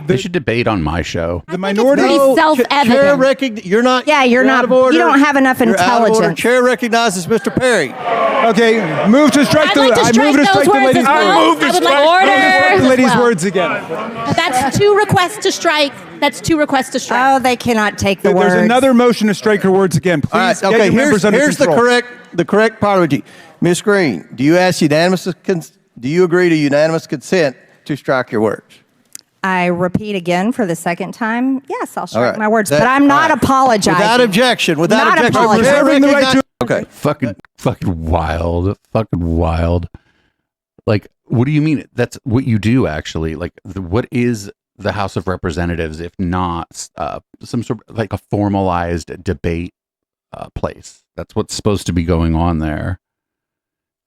they should debate on my show. The minority. Pretty self-evident. You're not. Yeah, you're not. You don't have enough intelligence. Chair recognizes Mr. Perry. Okay, move to strike the. I move to strike the lady's words. Move to strike the lady's words again. That's 2 requests to strike. That's 2 requests to strike. Oh, they cannot take the words. There's another motion to strike her words again. Please. All right, get okay, your members under here's control. the correct part of Ms. Green. Do you agree to unanimous consent to strike your words? I repeat again for the second time. Yes, I'll strike right. my words, but I'm not apologizing. Without objection. Not apologizing. Okay. Fucking wild. Like, what do you mean? That's what you do, actually. Like, what is the House of Representatives if not some sort of like a formalized debate place? That's what's supposed to be going on there.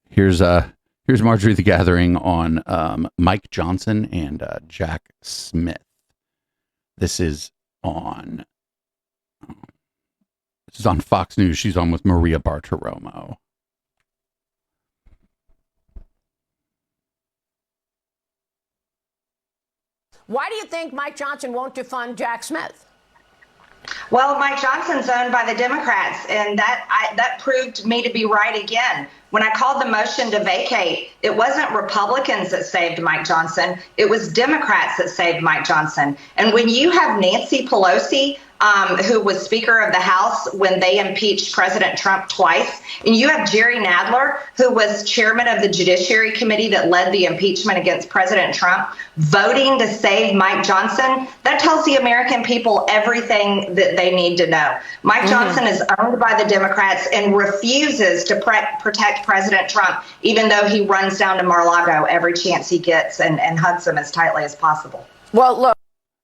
Here's Marjorie the Gathering on Mike Johnson and Jack Smith. This is on Fox News. She's on with Maria Bartiromo. Why do you think Mike Johnson won't defund Jack Smith? Well, Mike Johnson's owned by the Democrats, and that proved me to be right again. When I called the motion to vacate, it wasn't Republicans that saved Mike Johnson. It was Democrats that saved Mike Johnson. And when you have Nancy Pelosi, who was Speaker of the House when they impeached President Trump twice, and you have Jerry Nadler, who was chairman of the Judiciary Committee that led the impeachment against President Trump, voting to save Mike Johnson, that tells the American people everything that they need to know. Mike Johnson is owned by the Democrats and refuses to protect President Trump, even though he runs down to Mar-a-Lago every chance he gets and hugs him as tightly as possible. Well, look.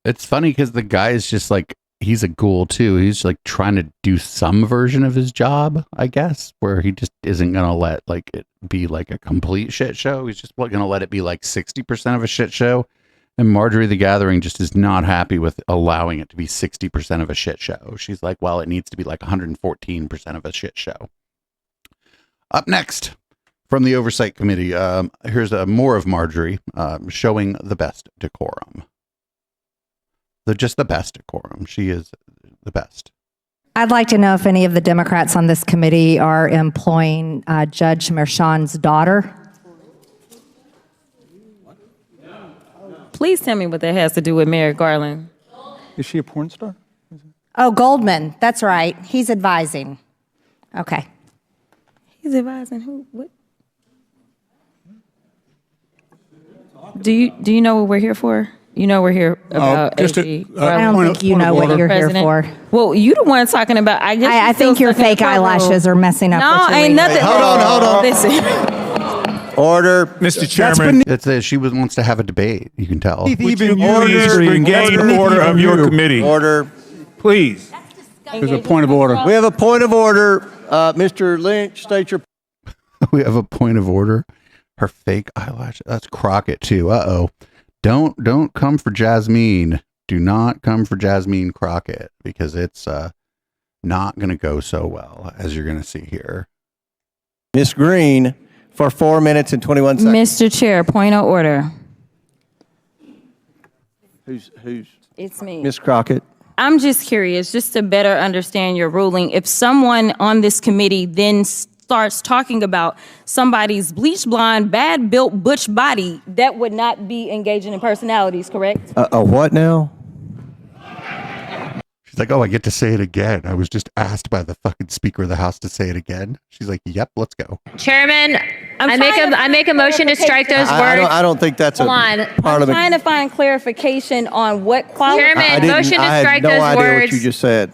It's funny because the guy is just like he's a ghoul too. He's like trying to do some version of his job, I guess, where he just isn't going to let like it be like a complete shit show. He's just going to let it be like 60% of a shit show. And Marjorie the Gathering just is not happy with allowing it to be 60% of a shit show. She's like, well, it needs to be like 114% of a shit show. Up next from the Oversight Committee, here's more of Marjorie showing the best decorum. Just the best decorum. She is the best. I'd like to know if any of the Democrats on this committee are employing Judge Merchan's daughter. Please tell me what that has to do with Merrick Garland. Is she a porn star? Oh, Goldman. That's right. He's advising. Okay. He's advising who? What? Do you know what we're here for? You know we're here about AG. I don't think you know what you're here for. Well, you the one talking about. I think your fake eyelashes are messing up. No, ain't nothing. Hold on. Listen. Order, Mr. Chairman. She wants to have a debate. You can tell. Even order of your committee. Order, please. There's a point of order. We have a point of order. Mr. Lynch, state your. We have a point of order. Her fake eyelash. That's Crockett too. Uh-oh. Don't come for Jasmine. Do not come for Jasmine Crockett because it's not going to go so well as you're going to see here. Ms. Green for 4 minutes and 21 seconds. Mr. Chair, point of order. Who's? It's me. Ms. Crockett. I'm just curious, just to better understand your ruling. If someone on this committee then starts talking about somebody's bleach blonde, bad built butch body, that would not be engaging in personalities, correct? A what now? She's like, oh, I get to say it again. I was just asked by the fucking Speaker of the House to say it again. She's like, yep, let's go. Chairman, I make a motion to strike those words. I don't think that's a I'm parliament. trying to find clarification on what quality. Chairman, motion to strike those I had no idea words. what you just said.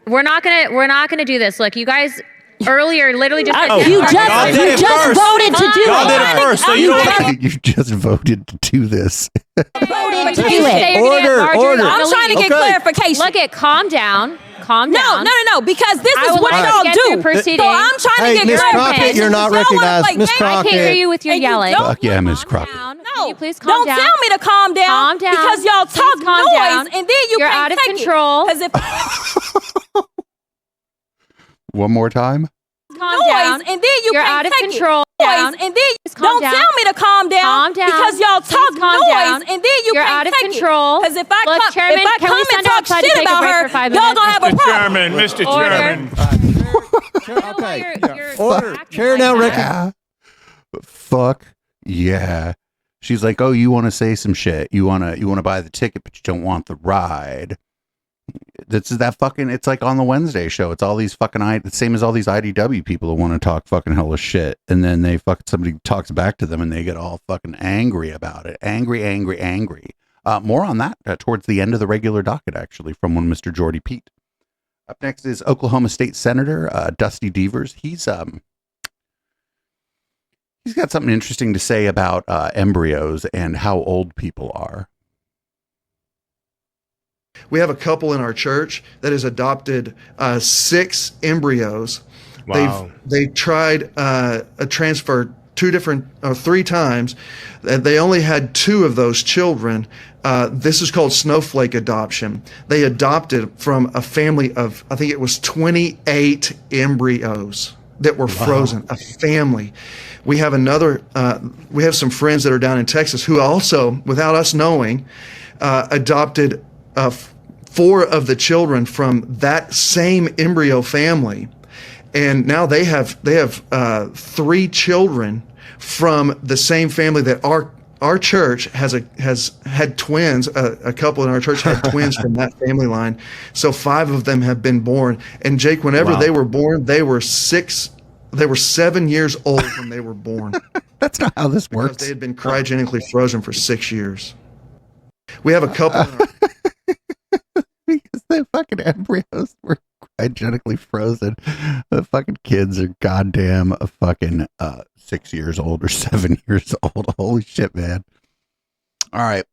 We're not gonna do this. Look, you guys earlier literally just you just voted to do it. Y'all did it first, so you don't. You just voted to do this. Voted to do it. Order. I'm trying to get clarification. Look at calm down. No, because this is what y'all do. Proceeding. So I'm trying to get Ms. clarification. Crockett, you're not recognized. Ms. I can't hear Crockett. you with your yelling. Fuck yeah, Miss Crockett. Can you please calm Don't down? tell me to calm down. Calm down. Because y'all Please talk calm noise down. and then you You're can't out of take control. Because if One more time. Calm noise down. and then you You're can't out of take control. Noise Down. and then Calm don't down. tell me to calm down. Calm down. Because y'all talk Please calm noise down. and then you You're can't out of take control. Because if I Look, come, Chairman, if I can come we and send talk outside to shit take a about break her, for 5 y'all gonna have a Mr. problem. Chairman, Mr. Chairman. Okay. Order. Chair now recognized. Fuck yeah. She's like, oh, you want to say some shit. You want to buy the ticket, but you don't want the ride. It's like on the Wednesday show. It's all these fucking, the same as all these IDW people who want to talk fucking hella shit. And then somebody talks back to them and they get all fucking angry about it. Angry. More on that towards the end of the regular docket, actually, from one Mr. Jordy Pete. Up next is Oklahoma State Senator Dusty Devers. He's got something interesting to say about embryos and how old people are. We have a couple in our church that has adopted 6 embryos. Wow. They've tried a transfer 3 times. They only had 2 of those children. This is called snowflake adoption. They adopted from a family of, I think it was 28 embryos that were frozen, a family. We have we have some friends that are down in Texas who also, without us knowing, adopted 4 of the children from that same embryo family, and now they have 3 children from the same family that our church has had twins. A couple in our church had twins from that family line, so 5 of them have been born. And Jake, whenever they were born, they were 7 years old when they were born. That's not how this works. Because they had been cryogenically frozen for 6 years. We have a couple. Because the fucking embryos were cryogenically frozen. The fucking kids are goddamn fucking 6 years old or 7 years old. Holy shit, man. All right.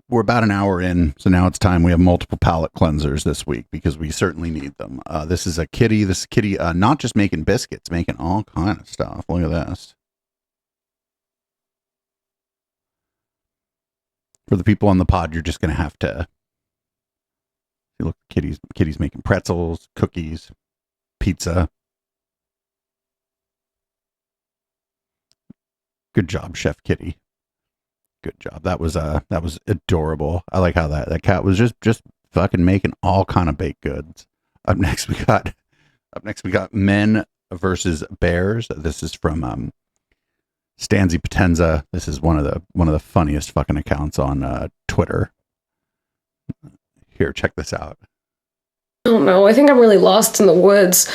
We're about an hour in, so now it's time. We have multiple palate cleansers this week because we certainly need them. This is Kitty. This is Kitty, not just making biscuits, making all kind of stuff. Look at this. For the people on the pod, you're just going to have to. Look, Kitty's making pretzels, cookies, pizza. Good job, Chef Kitty. Good job. That was adorable. I like how that cat was just fucking making all kind of baked goods. Up next we got Men versus Bears. This is from Stanzi Potenza. This is one of the funniest fucking accounts on Twitter. Here, check this out. I don't know. I think I'm really lost in the woods.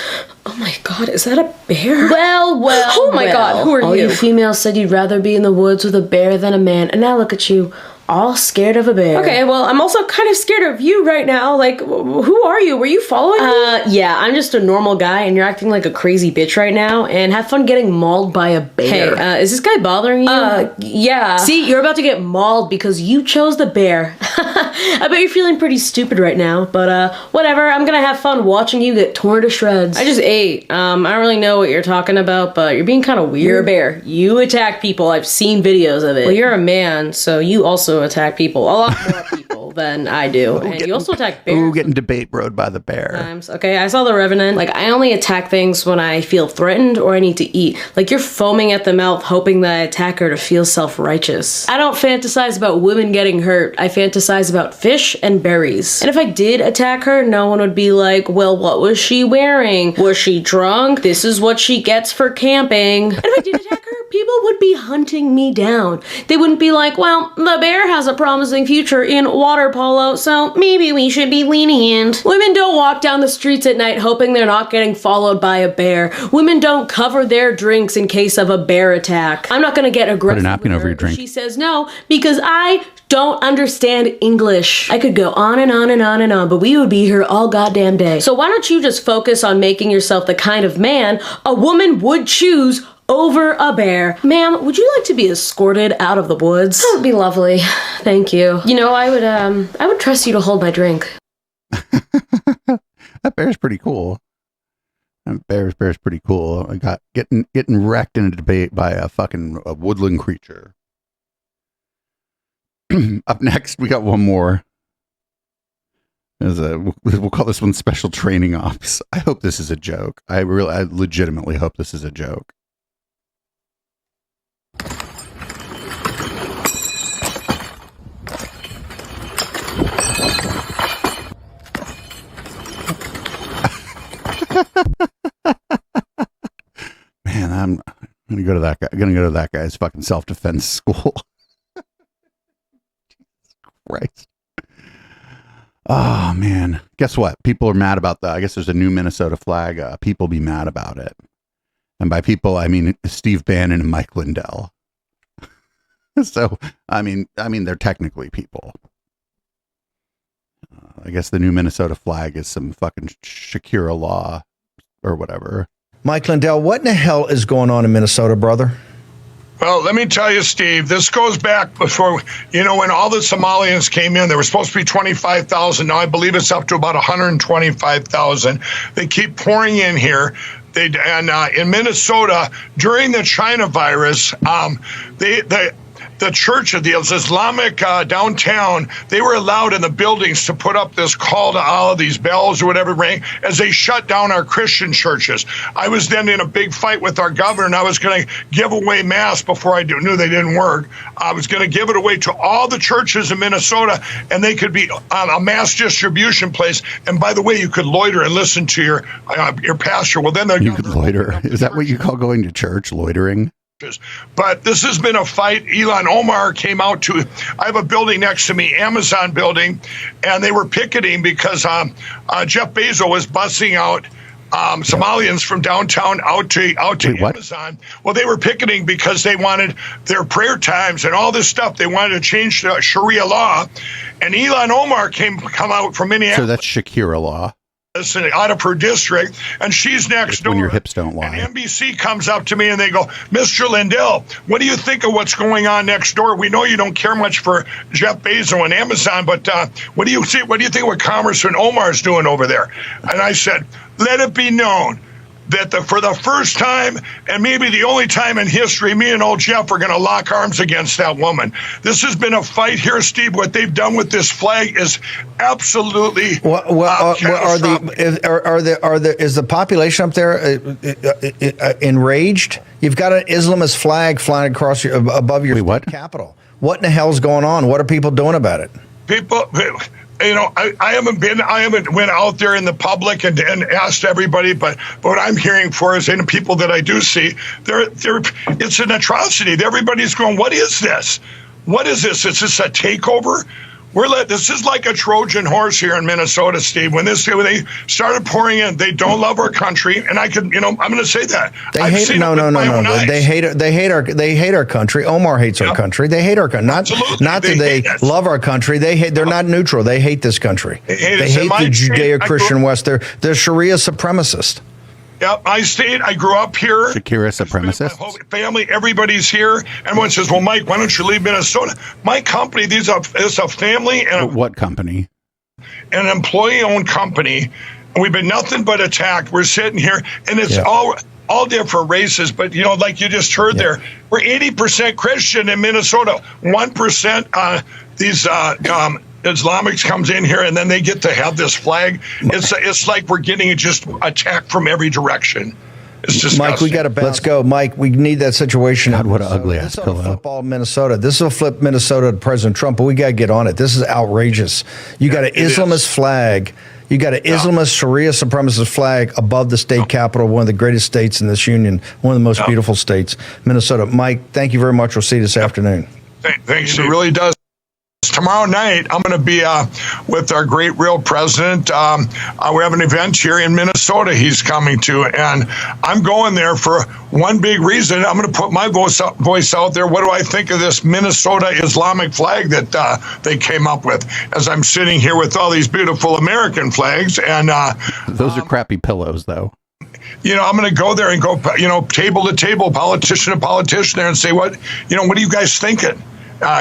Oh my God, is that a bear? Well. Oh my God, who are all you? You females said you'd rather be in the woods with a bear than a man, and now look at you, all scared of a bear. Okay, well, I'm also kind of scared of you right now. Like, who are you? Were you following me? Yeah, I'm just a normal guy, and you're acting like a crazy bitch right now, and have fun getting mauled by a bear. Hey, is this guy bothering you? Yeah. See, you're about to get mauled because you chose the bear. I bet you're feeling pretty stupid right now, but whatever, I'm gonna have fun watching you get torn to shreds. I just ate. I don't really know what you're talking about, but you're being kind of weird. You're a bear. You attack people. I've seen videos of it. Well, you're a man, so you also attack people. A lot more people than I do. And you also attack bears. Ooh, getting debate broed by the bear. Times. Okay, I saw The Revenant. Like, I only attack things when I feel threatened or I need to eat. Like, you're foaming at the mouth hoping that I attack her to feel self-righteous. I don't fantasize about women getting hurt. I fantasize about fish and berries. And if I did attack her, no one would be like, well, what was she wearing? Was she drunk? This is what she gets for camping. And if I did attack her, people would be hunting me down. They wouldn't be like, well, the bear has a promising future in water polo, so maybe we should be lenient. Women don't walk down the streets at night hoping they're not getting followed by a bear. Women don't cover their drinks in case of a bear attack. I'm not gonna get aggressive. Put a napkin over your drink. She says no, because I don't understand English. I could go on and on and on and on, but we would be here all goddamn day. So why don't you just focus on making yourself the kind of man a woman would choose over a bear. Ma'am, would you like to be escorted out of the woods? That would be lovely. Thank you. You know, I would trust you to hold my drink. That bear's pretty cool. That bear's pretty cool. I got getting wrecked in a debate by a woodland creature. Up next, we got one more. We'll call this one Special Training Ops. I hope this is a joke. I legitimately hope this is a joke. Man, I'm gonna go to that guy. I'm gonna go to that guy's fucking self-defense school. Jesus Christ. Oh man. Guess what? People are mad about that. I guess there's a new Minnesota flag. People be mad about it. And by people, I mean Steve Bannon and Mike Lindell. So, I mean, they're technically people. I guess the new Minnesota flag is some fucking Shakira law or whatever. Mike Lindell, what in the hell is going on in Minnesota, brother? Well, let me tell you, Steve, this goes back before, when all the Somalians came in, there were supposed to be 25,000. Now I believe it's up to about 125,000. They keep pouring in here. In Minnesota, during the China virus, the church of the Islamic downtown, they were allowed in the buildings to put up this call to Allah, these bells or whatever rang, as they shut down our Christian churches. I was then in a big fight with our governor, and I was going to give away masks before I knew they didn't work. I was going to give it away to all the churches in Minnesota, and they could be a mass distribution place. And by the way, you could loiter and listen to your pastor. Well, then you could loiter. Is that what you call going to church, loitering? But this has been a fight. Elon Omar came out to, I have a building next to me, Amazon building, and they were picketing because Jeff Bezos was busing out Somalians from downtown out to Amazon. Well, they were picketing because they wanted their prayer times and all this stuff. They wanted to change the Sharia law. And Elon Omar come out from Minneapolis. So that's Shakira law. out of her district, and she's next door. When your hips don't lie. And NBC comes up to me and they go, Mr. Lindell, what do you think of what's going on next door? We know you don't care much for Jeff Bezos and Amazon, but what do you think of what Congressman Omar's doing over there? And I said, let it be known that for the first time and maybe the only time in history, me and old Jeff are going to lock arms against that woman. This has been a fight here, Steve. What they've done with this flag is absolutely is the population up there enraged? You've got an Islamist flag flying across above your Capitol. What in the hell's going on? What are people doing about it? People. I haven't went out there in the public and asked everybody, but what I'm hearing for is the people that I do see, it's an atrocity. Everybody's going, what is this? What is this? Is this a takeover? This is like a Trojan horse here in Minnesota, Steve. When they started pouring in, they don't love our country, and I'm going to say that. They hate our country. Omar hates our country. They hate our country. Not that they love our country. They're not neutral. They hate this country. They hate the Judeo-Christian West. They're Sharia supremacists. Yep, I grew up here. Shakira supremacist. My whole family, everybody's here. Everyone says, well, Mike, why don't you leave Minnesota? My company, is a family. And what company? An employee-owned company. And we've been nothing but attacked. We're sitting here, and it's all different races. But, like you just heard there, we're 80% Christian in Minnesota. 1% these Islamics comes in here, and then they get to have this flag. It's like we're getting just attacked from every direction. It's disgusting. Mike, we got to bounce. Let's go, Mike. We need that situation. God, what an ugly ass pillow. Football Minnesota. This will flip Minnesota to President Trump, but we got to get on it. This is outrageous. You got an Islamist flag. You got an Islamist Sharia supremacist flag above the state capitol, one of the greatest states in this union, one of the most beautiful states, Minnesota. Mike, thank you very much. We'll see you this afternoon. Thanks. It really does. Tomorrow night, I'm going to be with our great real president. We have an event here in Minnesota he's coming to, and I'm going there for one big reason. I'm going to put my voice out there. What do I think of this Minnesota Islamic flag that they came up with? As I'm sitting here with all these beautiful American flags, and those are crappy pillows, though. I'm going to go there and go, table to table, politician to politician there, and say, what are you guys thinking?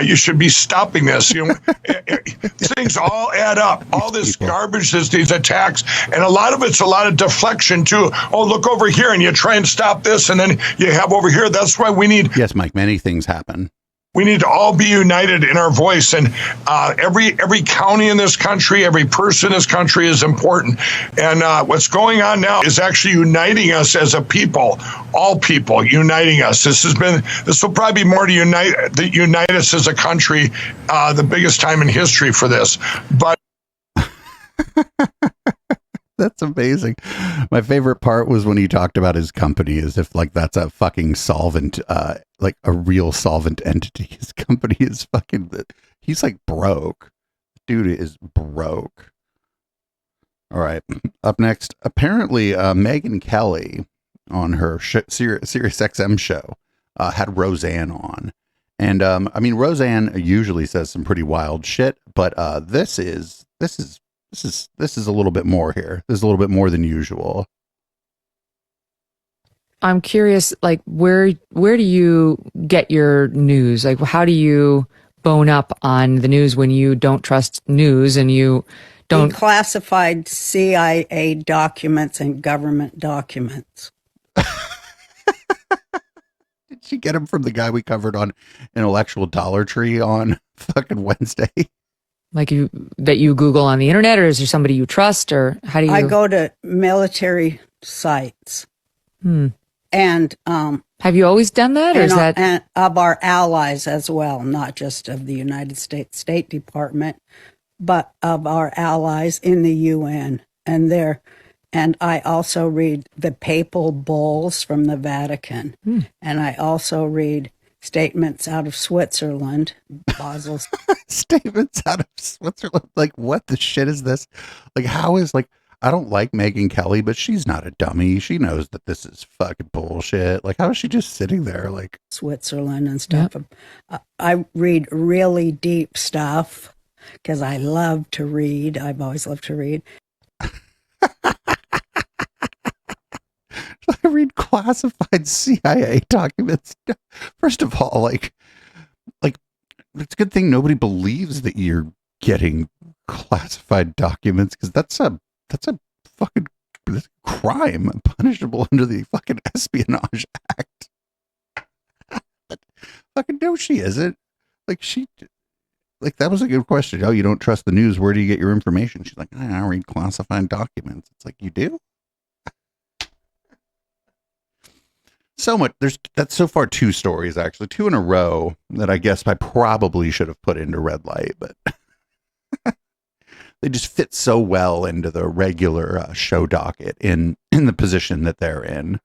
You should be stopping this. Things all add up. All this garbage, these attacks, and a lot of it's a lot of deflection too. Oh, look over here, and you try and stop this, and then you have over here. That's why we need. Yes, Mike. Many things happen. We need to all be united in our voice, and every county in this country, every person in this country is important. And what's going on now is actually uniting us as a people, all people uniting us. This will probably be more to unite us as a country, the biggest time in history for this. But that's amazing. My favorite part was when he talked about his company as if like that's a fucking solvent, like a real solvent entity. His company is he's like broke. Dude is broke. All right. Up next, apparently Megyn Kelly on her Sirius XM show had Roseanne on. And Roseanne usually says some pretty wild shit, but this is a little bit more here. This is a little bit more than usual. I'm curious, like, where do you get your news? Like, how do you bone up on the news when you don't trust news and you don't... Declassified CIA documents and government documents. Did she get them from the guy we covered on Intellectual Dollar Tree on fucking Wednesday? Like that you Google on the internet, or is there somebody you trust, or how do you? I go to military sites. And have you always done that, or is that and of our allies as well, not just of the United States State Department, but of our allies in the UN and I also read the papal bulls from the Vatican, and I also read statements out of Switzerland, Basel. Statements out of Switzerland? Like, what the shit is this? Like, how is, like, I don't like Megyn Kelly, but she's not a dummy. She knows that this is fucking bullshit. Like, how is she just sitting there, like... Switzerland and stuff. Yep. I read really deep stuff, because I love to read. I've always loved to read. I read classified CIA documents. First of all, like it's a good thing nobody believes that you're getting classified documents, because that's a fucking crime punishable under the fucking Espionage Act. But fucking no, she isn't. Like that was a good question. Oh, you don't trust the news? Where do you get your information? She's like, I read classified documents. It's like, you do? So much. That's so far 2 stories, actually, 2 in a row that I guess I probably should have put into red light, but they just fit so well into the regular show docket in the position that they're in.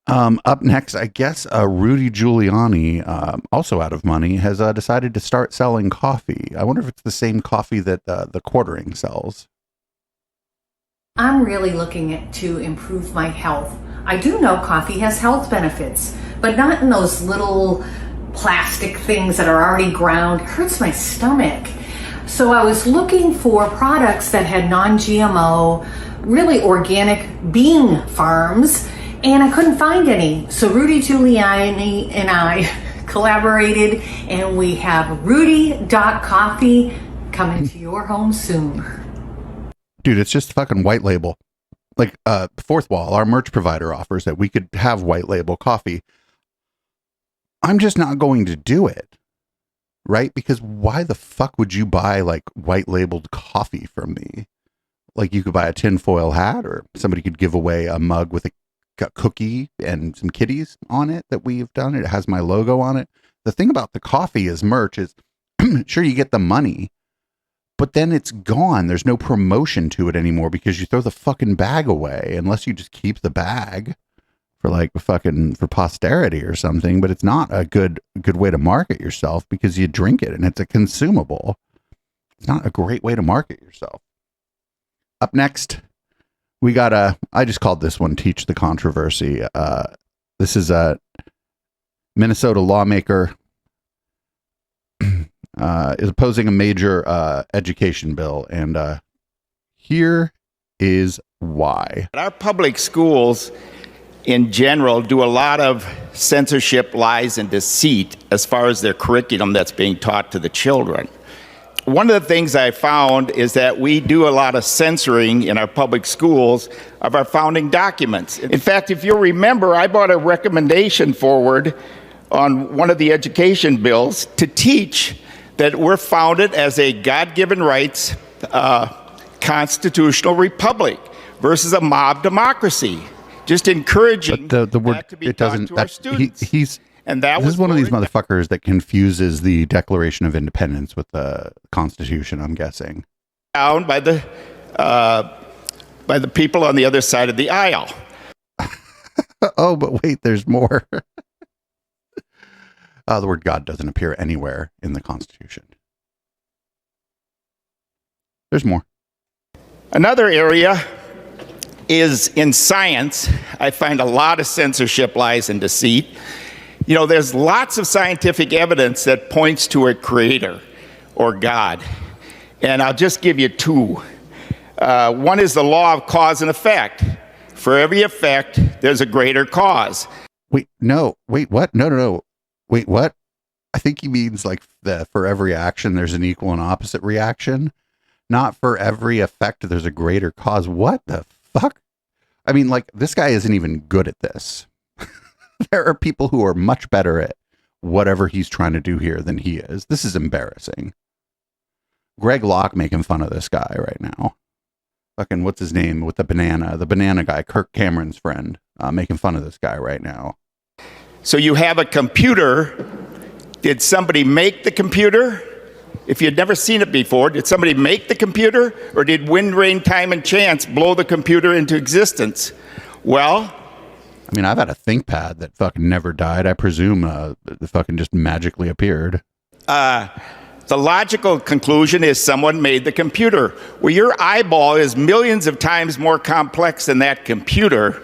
Up next, I guess Rudy Giuliani, also out of money, has decided to start selling coffee. I wonder if it's the same coffee that the Quartering sells. I'm really looking to improve my health. I do know coffee has health benefits, but not in those little plastic things that are already ground. It hurts my stomach. So I was looking for products that had non-GMO, really organic bean farms, and I couldn't find any. So Rudy Giuliani and I collaborated, and we have Rudy.coffee coming to your home soon. Dude, it's just fucking white label. Like Fourth Wall, our merch provider, offers that we could have white label coffee. I'm just not going to do it, right? Because why the fuck would you buy like white labeled coffee from me? Like you could buy a tinfoil hat, or somebody could give away a mug with a cookie and some kitties on it that we've done. It has my logo on it. The thing about the coffee as merch is, sure, you get the money, but then it's gone. There's no promotion to it anymore because you throw the fucking bag away, unless you just keep the bag for like for posterity or something. But it's not a good way to market yourself, because you drink it and it's a consumable. It's not a great way to market yourself. Up next, we got I just called this one Teach the Controversy. This is a Minnesota lawmaker is opposing a major education bill, and here is why. Our public schools in general do a lot of censorship, lies, and deceit as far as their curriculum that's being taught to the children. One of the things I found is that we do a lot of censoring in our public schools of our founding documents. In fact, if you remember, I brought a recommendation forward on one of the education bills to teach that we're founded as a God-given rights constitutional republic versus a mob democracy. Just encouraging the word, that to be it doesn't, taught to our students. This is one of these motherfuckers that confuses the Declaration of Independence with the Constitution, I'm guessing. Down by the people on the other side of the aisle. Oh, but wait, there's more. The word God doesn't appear anywhere in the Constitution. There's more. Another area is in science. I find a lot of censorship, lies, and deceit. You know, there's lots of scientific evidence that points to a creator or God. And I'll just give you 2. One is the law of cause and effect. For every effect, there's a greater cause. Wait, what? No. Wait, what? I think he means like for every action, there's an equal and opposite reaction. Not for every effect, there's a greater cause. What the fuck? I mean, like, this guy isn't even good at this. There are people who are much better at whatever he's trying to do here than he is. This is embarrassing. Greg Locke making fun of this guy right now. Fucking, what's his name with the banana guy, Kirk Cameron's friend, making fun of this guy right now. So you have a computer. Did somebody make the computer? If you'd never seen it before, did somebody make the computer, or did wind, rain, time, and chance blow the computer into existence? Well, I mean, I've had a ThinkPad that fucking never died. I presume it fucking just magically appeared. The logical conclusion is someone made the computer. Well, your eyeball is millions of times more complex than that computer,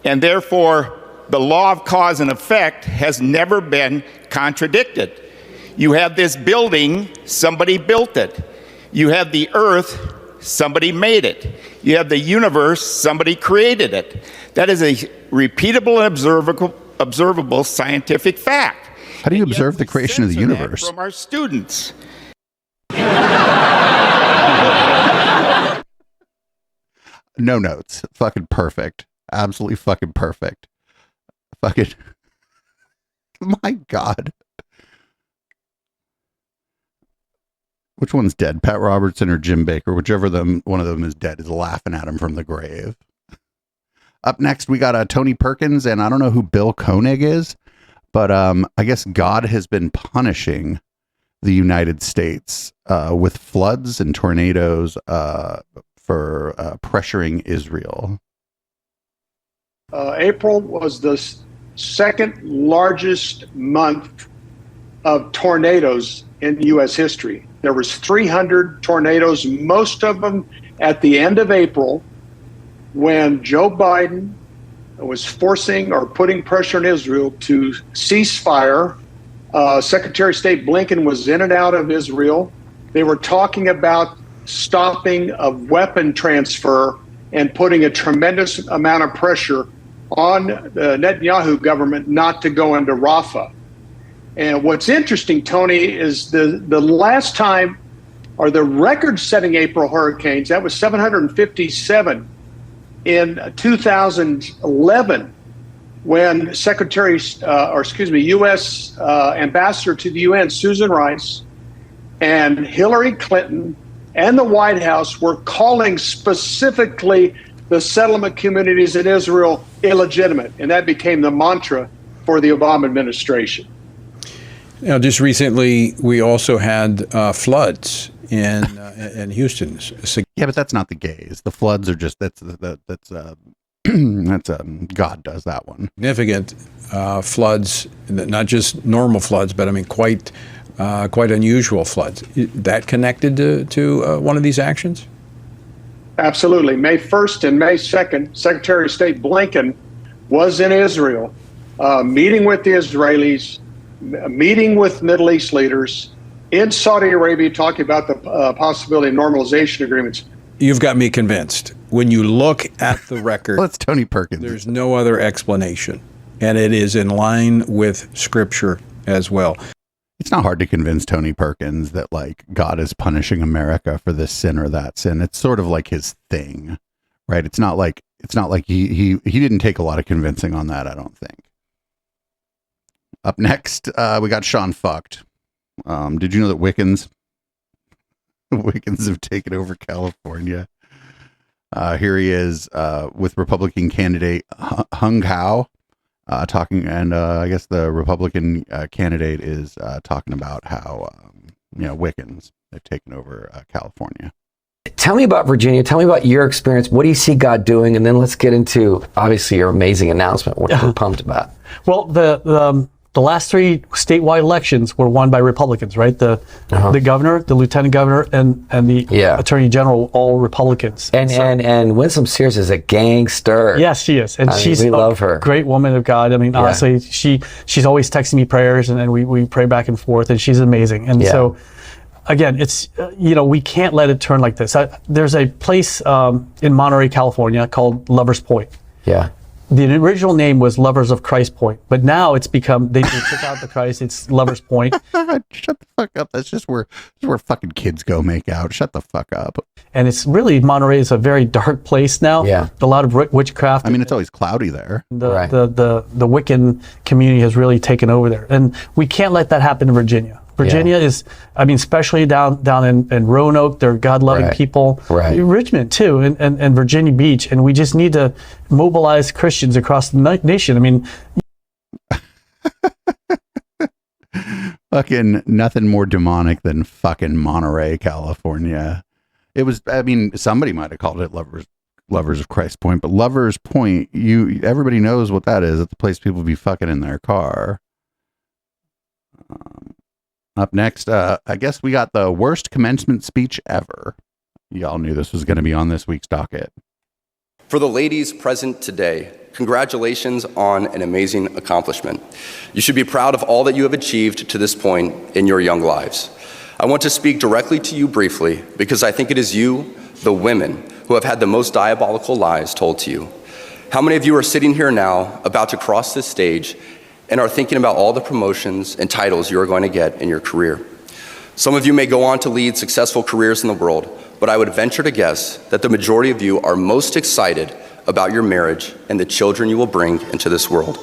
and therefore the law of cause and effect has never been contradicted. You have this building, somebody built it. You have the earth, somebody made it. You have the universe, somebody created it. That is a repeatable and observable scientific fact. How do you observe the creation of the universe? From our students. No notes. Fucking perfect. Absolutely fucking perfect. Fucking. My God. Which one's dead? Pat Robertson or Jim Baker? Whichever one of them is dead is laughing at him from the grave. Up next, we got Tony Perkins, and I don't know who Bill Koenig is, but I guess God has been punishing the United States with floods and tornadoes for pressuring Israel. April was the second largest month of tornadoes in U.S. history. There was 300 tornadoes, most of them at the end of April, when Joe Biden was forcing or putting pressure on Israel to cease fire. Secretary of State Blinken was in and out of Israel. They were talking about stopping of weapon transfer and putting a tremendous amount of pressure on the Netanyahu government not to go into Rafah. And what's interesting, Tony, is the last time, or the record-setting April hurricanes, that was 757 in 2011, when U.S. Ambassador to the UN, Susan Rice, and Hillary Clinton and the White House were calling specifically the settlement communities in Israel illegitimate, and that became the mantra for the Obama administration. Now, just recently, we also had floods in Houston. Yeah, but that's not the gays. The floods are just that's God does that one. Significant floods, not just normal floods, but I mean quite unusual floods. That connected to one of these actions? Absolutely. May 1st and May 2nd, Secretary of State Blinken was in Israel, meeting with the Israelis, meeting with Middle East leaders, in Saudi Arabia, talking about the possibility of normalization agreements. You've got me convinced. When you look at the record, well, it's Tony Perkins. There's no other explanation, and it is in line with Scripture as well. It's not hard to convince Tony Perkins that like God is punishing America for this sin or that sin. It's sort of like his thing, right? It's not like he didn't take a lot of convincing on that, I don't think. Up next, we got Sean Fucked. Did you know that Wiccans have taken over California? Here he is with Republican candidate Hung Hao talking, and I guess the Republican candidate is talking about how Wiccans have taken over California. Tell me about Virginia. Tell me about your experience. What do you see God doing? And then let's get into obviously your amazing announcement. What are you pumped about? Well, the last three statewide elections were won by Republicans, right? The governor, the lieutenant governor, and the attorney general, all Republicans. And Winsome Sears is a gangster. Yes, she is, and we love her. Great woman of God. I mean, honestly, she's always texting me prayers, and we pray back and forth, and she's amazing. And so, again, it's we can't let it turn like this. There's a place in Monterey, California, called Lovers Point. Yeah. The original name was Lovers of Christ Point, but now it's become, they took out the Christ, it's Lovers Point. Shut the fuck up. That's just where fucking kids go make out. Shut the fuck up. And it's really, Monterey is a very dark place now. Yeah. A lot of witchcraft. I mean, it's always cloudy there. The Wiccan community has really taken over there. And we can't let that happen in Virginia. Virginia is, I mean, especially down in Roanoke, they're God-loving people. Right. Richmond, too, and Virginia Beach. And we just need to mobilize Christians across the nation. I mean, fucking nothing more demonic than fucking Monterey, California. It was, I mean, somebody might have called it Lovers of Christ Point, but Lovers Point, everybody knows what that is. It's the place people be fucking in their car. Up next, I guess we got the worst commencement speech ever. Y'all knew this was going to be on this week's docket. For the ladies present today, congratulations on an amazing accomplishment. You should be proud of all that you have achieved to this point in your young lives. I want to speak directly to you briefly because I think it is you, the women, who have had the most diabolical lies told to you. How many of you are sitting here now, about to cross this stage, and are thinking about all the promotions and titles you are going to get in your career? Some of you may go on to lead successful careers in the world, but I would venture to guess that the majority of you are most excited about your marriage and the children you will bring into this world.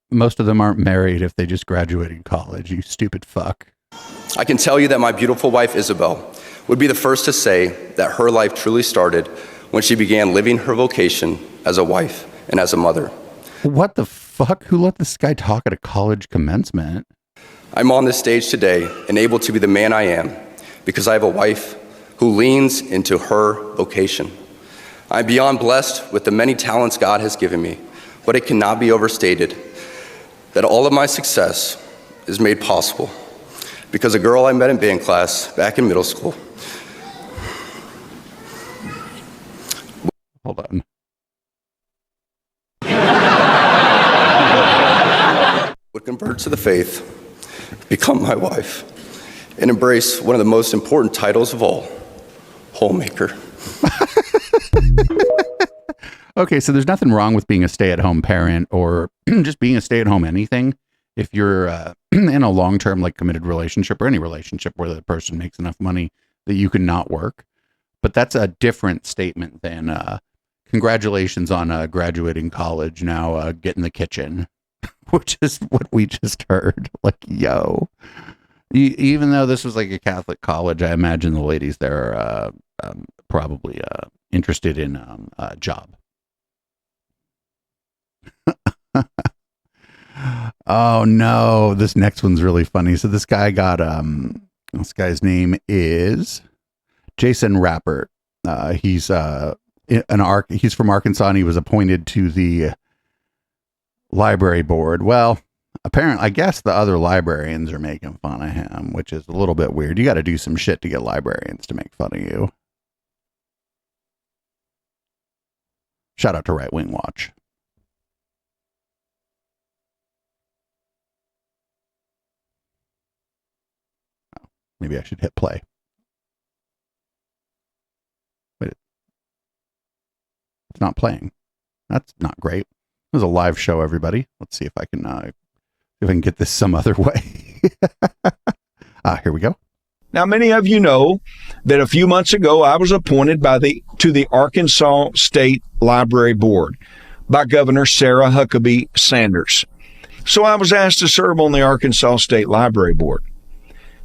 Most of them aren't married if they just graduated college, you stupid fuck. I can tell you that my beautiful wife, Isabel, would be the first to say that her life truly started when she began living her vocation as a wife and as a mother. What the fuck? Who let this guy talk at a college commencement? I'm on this stage today and able to be the man I am because I have a wife who leans into her vocation. I'm beyond blessed with the many talents God has given me, but it cannot be overstated that all of my success is made possible because a girl I met in band class back in middle school. Hold on. Would convert to the faith, become my wife, and embrace one of the most important titles of all, homemaker. Okay, so there's nothing wrong with being a stay-at-home parent or just being a stay-at-home anything if you're in a long-term, like, committed relationship or any relationship where the person makes enough money that you can not work. But that's a different statement than congratulations on graduating college, now get in the kitchen, which is what we just heard. Like, yo. Even though this was like a Catholic college, I imagine the ladies there are probably interested in a job. Oh no, this next one's really funny. So this guy got this guy's name is Jason Rappert. He's he's from Arkansas and he was appointed to the library board. Well, apparently, I guess the other librarians are making fun of him, which is a little bit weird. You got to do some shit to get librarians to make fun of you. Shout out to Right Wing Watch. Maybe I should hit play. Wait, it's not playing. That's not great. It was a live show, everybody. Let's see if I can get this some other way. Here we go. Now, many of you know that a few months ago, I was appointed to the Arkansas State Library Board by Governor Sarah Huckabee Sanders. So I was asked to serve on the Arkansas State Library Board.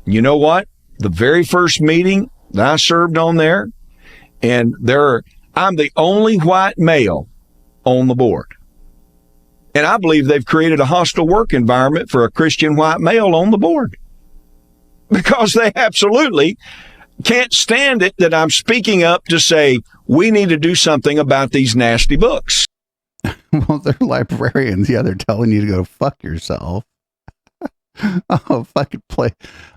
You know what? The very first meeting that I served on there, and I'm the only white male on the board. And I believe they've created a hostile work environment for a Christian white male on the board because they absolutely can't stand it that I'm speaking up to say we need to do something about these nasty books. Well, they're librarians. Yeah, they're telling you to go fuck yourself. Oh, fucking play.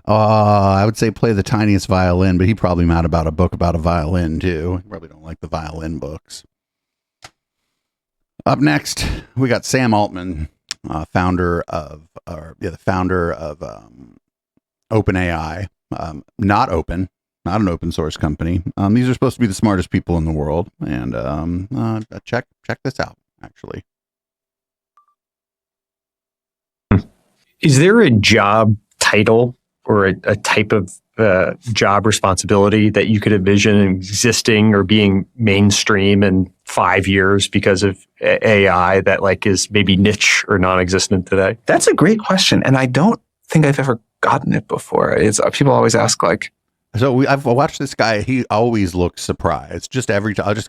I would say play the tiniest violin, but he probably mad about a book about a violin too. He probably don't like the violin books. Up next, we got Sam Altman, founder of OpenAI. Not an open source company. These are supposed to be the smartest people in the world, and check this out. Actually, is there a job title or a type of job responsibility that you could envision existing or being mainstream in 5 years because of AI that like is maybe niche or non-existent today? That's a great question, and I don't think I've ever gotten it before. It's people always ask like. So I've watched this guy. He always looks surprised. Just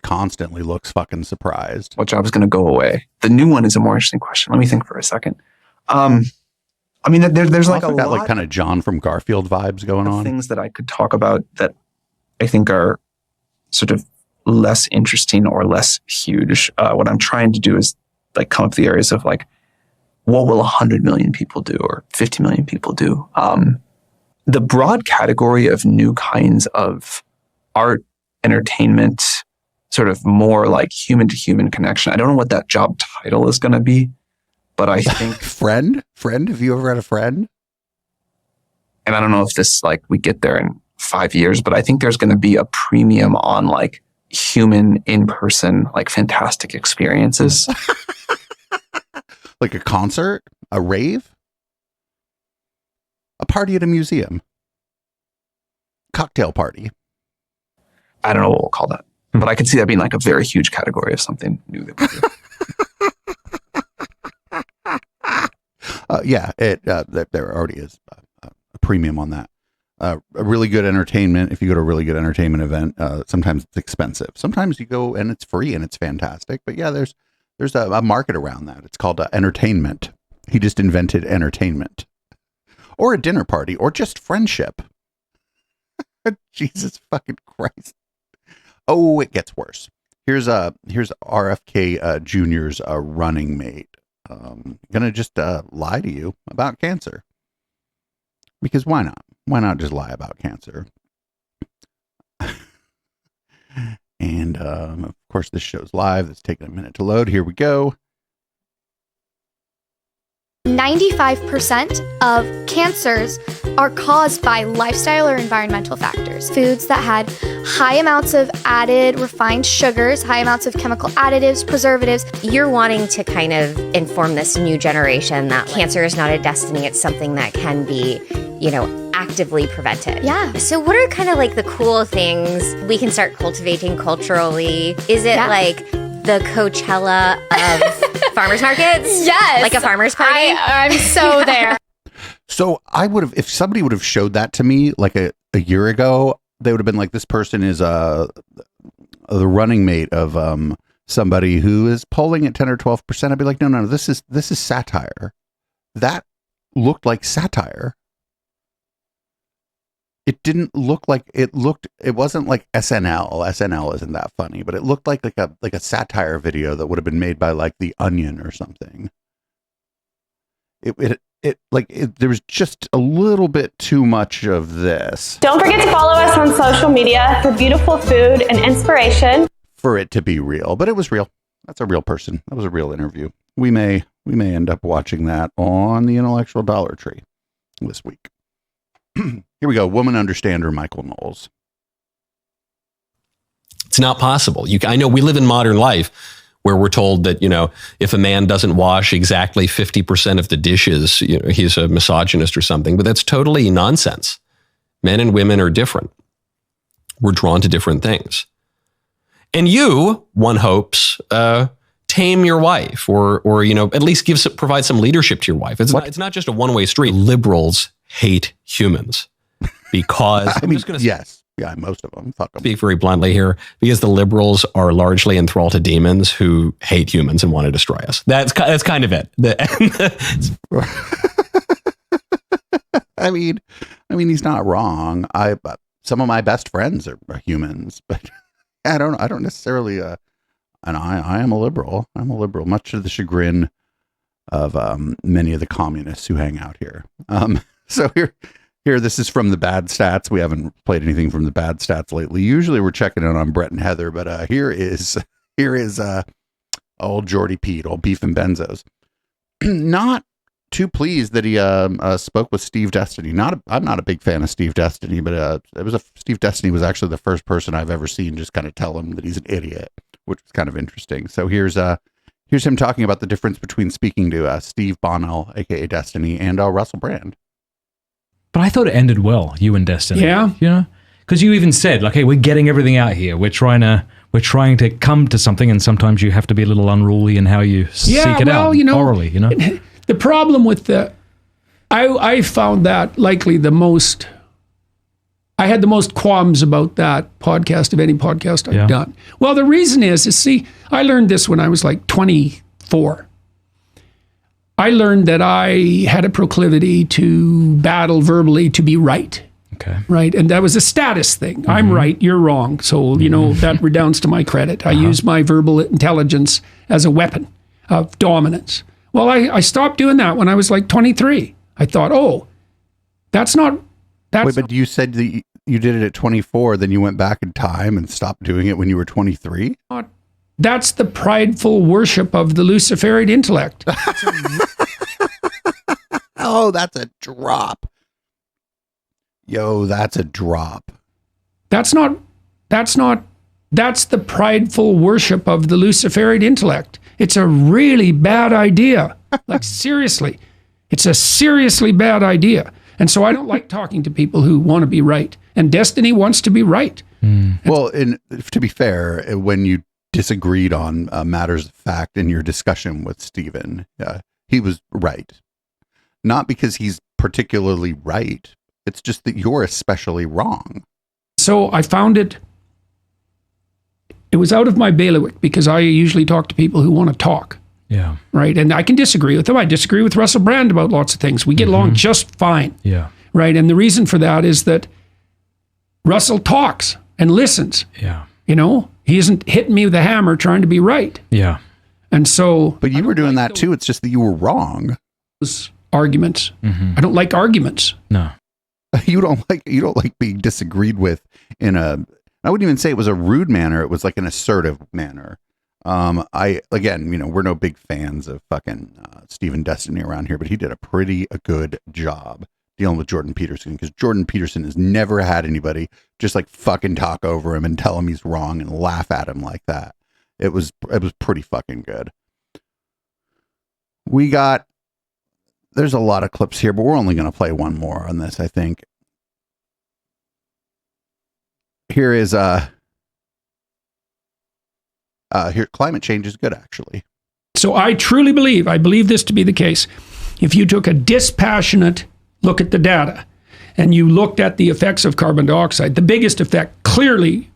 constantly looks fucking surprised. What job is going to go away? The new one is a more interesting question. Let me think for a second. I mean, there's like a lot, like kind of John from Garfield vibes going on. Things that I could talk about that I think are sort of less interesting or less huge. What I'm trying to do is like come up with the areas of like, what will 100 million people do or 50 million people do? The broad category of new kinds of art, entertainment, sort of more like human to human connection. I don't know what that job title is going to be, but I think friend. Have you ever had a friend? and I don't know if this like we get there in 5 years, but I think there's going to be a premium on like human in-person, like fantastic experiences. Like a concert, a rave, a party at a museum, cocktail party. I don't know what we'll call that, but I could see that being like a very huge category of something new that we do. There already is a premium on that. A really good entertainment. If you go to a really good entertainment event, sometimes it's expensive. Sometimes you go and it's free and it's fantastic. But yeah, there's a market around that. It's called entertainment. He just invented entertainment, or a dinner party, or just friendship. Jesus fucking Christ! Oh, it gets worse. Here's RFK Jr.'s running mate. Gonna just lie to you about cancer, because why not? Why not just lie about cancer? And of course, this show's live. It's taking a minute to load. Here we go. 95% of cancers are caused by lifestyle or environmental factors. Foods that had high amounts of added refined sugars, high amounts of chemical additives, preservatives. You're wanting to kind of inform this new generation that cancer is not a destiny. It's something that can be, actively prevented. Yeah. So what are kind of like the cool things we can start cultivating culturally? Is it like the Coachella of farmers markets? Yes. Like a farmer's party? I'm so there. So I would have, if somebody would have showed that to me like a year ago, they would have been like, this person is the running mate of somebody who is polling at 10 or 12%. I'd be like, no, this is satire. That looked like satire. It didn't look like it wasn't like SNL. SNL isn't that funny, but it looked like a satire video that would have been made by like The Onion or something. There was just a little bit too much of this. Don't forget to follow us on social media for beautiful food and inspiration. For it to be real, but it was real. That's a real person. That was a real interview. We may end up watching that on the Intellectual Dollar Tree this week. Here we go. Woman Understander, Michael Knowles. It's not possible. I know we live in modern life where we're told that, if a man doesn't wash exactly 50% of the dishes, he's a misogynist or something, but that's totally nonsense. Men and women are different. We're drawn to different things. And you, one hopes, tame your wife or at least provide some leadership to your wife. It's not just a one-way street. Liberals hate humans because yes. Yeah, most of them. Fuck them. Speak very bluntly here, because the liberals are largely enthralled to demons who hate humans and want to destroy us. That's kind of it. I mean, he's not wrong. Some of my best friends are humans, but I don't necessarily. And I am a liberal. I'm a liberal, much to the chagrin of many of the communists who hang out here. So here, this is from the Bad Stats. We haven't played anything from the Bad Stats lately. Usually we're checking in on Brett and Heather, but here is old Jordy Pete, old Beef and Benzos. Not too pleased that he spoke with Steve Destiny. I'm not a big fan of Steve Destiny, but Steve Destiny was actually the first person I've ever seen just kind of tell him that he's an idiot, which was kind of interesting. So here's him talking about the difference between speaking to Steve Bonnell, aka Destiny, and Russell Brand. But I thought it ended well, you and Destiny. Yeah. Because you even said, like, hey, we're getting everything out here. We're trying to come to something, and sometimes you have to be a little unruly in how you seek it out orally, The problem with I found that likely I had the most qualms about that podcast of any podcast I've done. Well, the reason is see, I learned this when I was like 24. I learned that I had a proclivity to battle verbally to be right. Okay. Right. And that was a status thing. Mm-hmm. I'm right, you're wrong. So, that redounds to my credit. I use my verbal intelligence as a weapon of dominance. Well, I stopped doing that when I was like 23. I thought, Wait, but you said that you did it at 24, then you went back in time and stopped doing it when you were 23? That's the prideful worship of the Luciferian intellect. Oh, that's a drop. Yo, that's a drop. That's the prideful worship of the Luciferian intellect. It's a really bad idea. Like, seriously, it's a seriously bad idea. And so I don't like talking to people who want to be right. And Destiny wants to be right. Well, to be fair, when you disagreed on matters of fact in your discussion with Stephen, he was right. Not because he's particularly right. It's just that you're especially wrong. So I found it was out of my bailiwick, because I usually talk to people who want to talk. Yeah. Right. And I can disagree with them. I disagree with Russell Brand about lots of things. We get along just fine. Yeah. Right. And the reason for that is that Russell talks and listens. Yeah. You know, he isn't hitting me with a hammer trying to be right. Yeah. And so. But you were doing that too. It's just that you were wrong. Arguments. I don't like arguments. No. You don't like being disagreed with in a, I wouldn't even say it was a rude manner. It was like an assertive manner. Again, we're no big fans of fucking Stephen Destiny around here, but he did a pretty good job dealing with Jordan Peterson, because Jordan Peterson has never had anybody just like fucking talk over him and tell him he's wrong and laugh at him like that. It was pretty fucking good. There's a lot of clips here, but we're only going to play one more on this, I think. Here is here, climate change is good, actually. So I truly believe this to be the case. If you took a dispassionate look at the data and you looked at the effects of carbon dioxide, the biggest effect clearly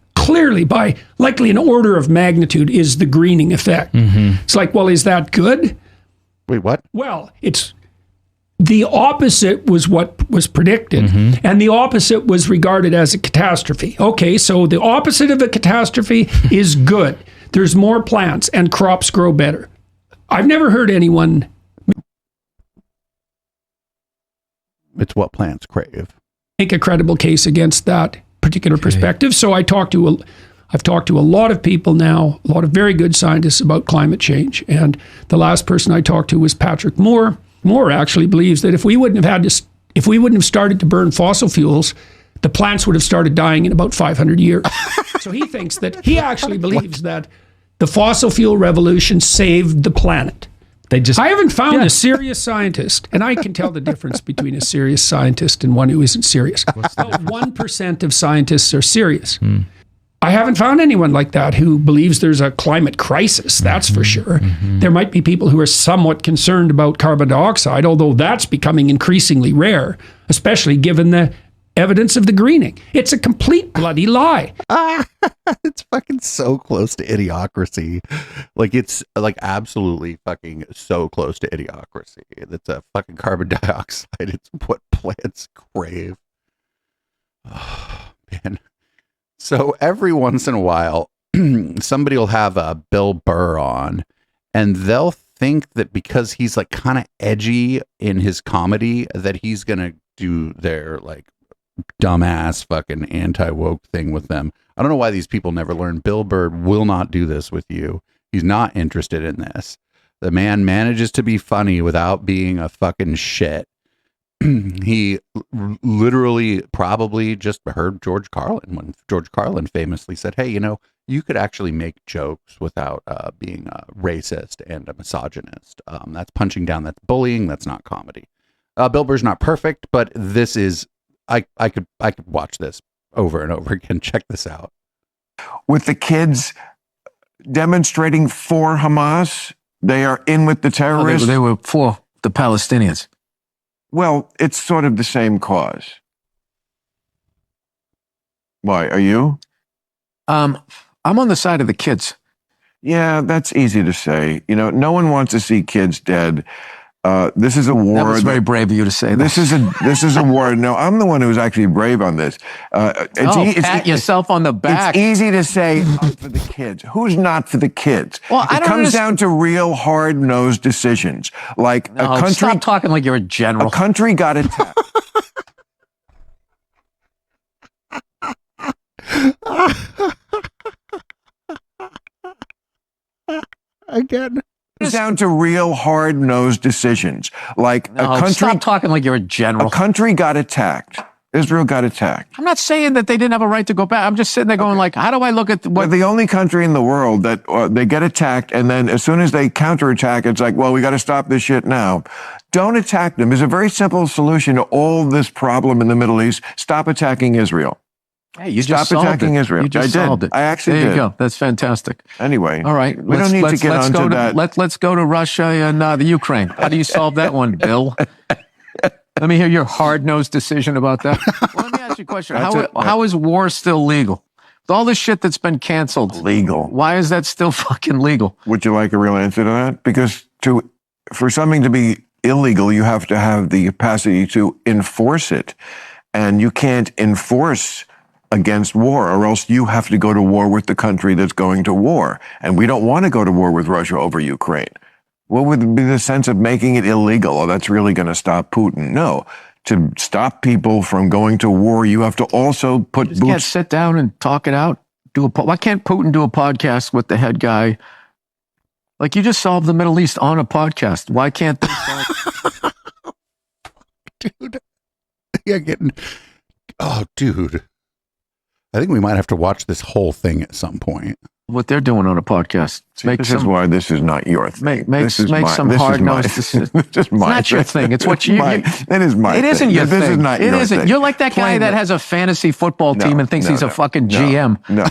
by likely an order of magnitude is the greening effect. It's like, well, is that good? Wait, what? Well, it's the opposite was what was predicted, and the opposite was regarded as a catastrophe. Okay, so the opposite of a catastrophe is good. There's more plants and crops grow better. I've never heard anyone. It's what plants crave. Make a credible case against that particular perspective. So I've talked to a lot of people now, a lot of very good scientists about climate change. And the last person I talked to was Patrick Moore. Moore actually believes that if we wouldn't have started to burn fossil fuels, the plants would have started dying in about 500 years. So he actually believes that the fossil fuel revolution saved the planet. I haven't found a serious scientist, and I can tell the difference between a serious scientist and one who isn't serious. About 1% of scientists are serious. I haven't found anyone like that who believes there's a climate crisis, that's for sure. There might be people who are somewhat concerned about carbon dioxide, although that's becoming increasingly rare, especially given the evidence of the greening. It's a complete bloody lie. It's fucking so close to idiocracy. Like, it's like absolutely fucking so close to idiocracy. It's a fucking carbon dioxide. It's what plants crave. Oh, man. So every once in a while, somebody will have Bill Burr on, and they'll think that because he's like kind of edgy in his comedy, that he's going to do their like dumbass fucking anti-woke thing with them. I don't know why these people never learn. Bill Burr will not do this with you. He's not interested in this. The man manages to be funny without being a fucking shit. He literally probably just heard George Carlin when George Carlin famously said, hey, you could actually make jokes without being a racist and a misogynist. That's punching down. That's bullying. That's not comedy. Bill Burr's not perfect, but this is, I could watch this over and over again. Check this out. With the kids demonstrating for Hamas, they are in with the terrorists. They were for the Palestinians. Well, it's sort of the same cause. Why, are you? I'm on the side of the kids. Yeah, that's easy to say. No one wants to see kids dead. This is a war. That was very brave of you to say that. This is a war. No, I'm the one who's actually brave on this. Pat yourself on the back. It's easy to say I'm for the kids. Who's not for the kids? Well, it comes down to real hard-nosed decisions. Like a country. Stop talking like you're a general. A country got attacked. Again. It's down to real hard-nosed decisions. Like a country. Stop talking like you're a general. A country got attacked. Israel got attacked. I'm not saying that they didn't have a right to go back. I'm just sitting there going like, how do I look at We're the only country in the world that they get attacked, and then as soon as they counterattack, it's like, well, we got to stop this shit now. Don't attack them. There's a very simple solution to all this problem in the Middle East. Stop attacking Israel. Hey, you Stop just solved attacking it. Israel. You just I did. solved it. I actually there did. you go. That's fantastic. Anyway, all right. We don't need to get onto that. Let's go to Russia and the Ukraine. How do you solve that one, Bill? Let me hear your hard-nosed decision about that. Well, let me ask you a question. How is war still legal? With all this shit that's been canceled. Legal. Why is that still fucking legal? Would you like a real answer to that? Because for something to be illegal, you have to have the capacity to enforce it. And you can't enforce against war, or else you have to go to war with the country that's going to war. And we don't want to go to war with Russia over Ukraine. What would be the sense of making it illegal? Oh, that's really going to stop Putin. No. To stop people from going to war, you have to also put boots. You can't sit down and talk it out. Why can't Putin do a podcast with the head guy? Like, you just solved the Middle East on a podcast. Why can't they solve Dude. Yeah, dude. I think we might have to watch this whole thing at some point. What they're doing on a podcast. This is why this is not your thing. Make some hard-nosed decisions. It's not your thing. It's what you... It is my thing. It isn't your thing. This is not your thing. You're like that guy that has a fantasy football team and thinks he's a fucking GM. No.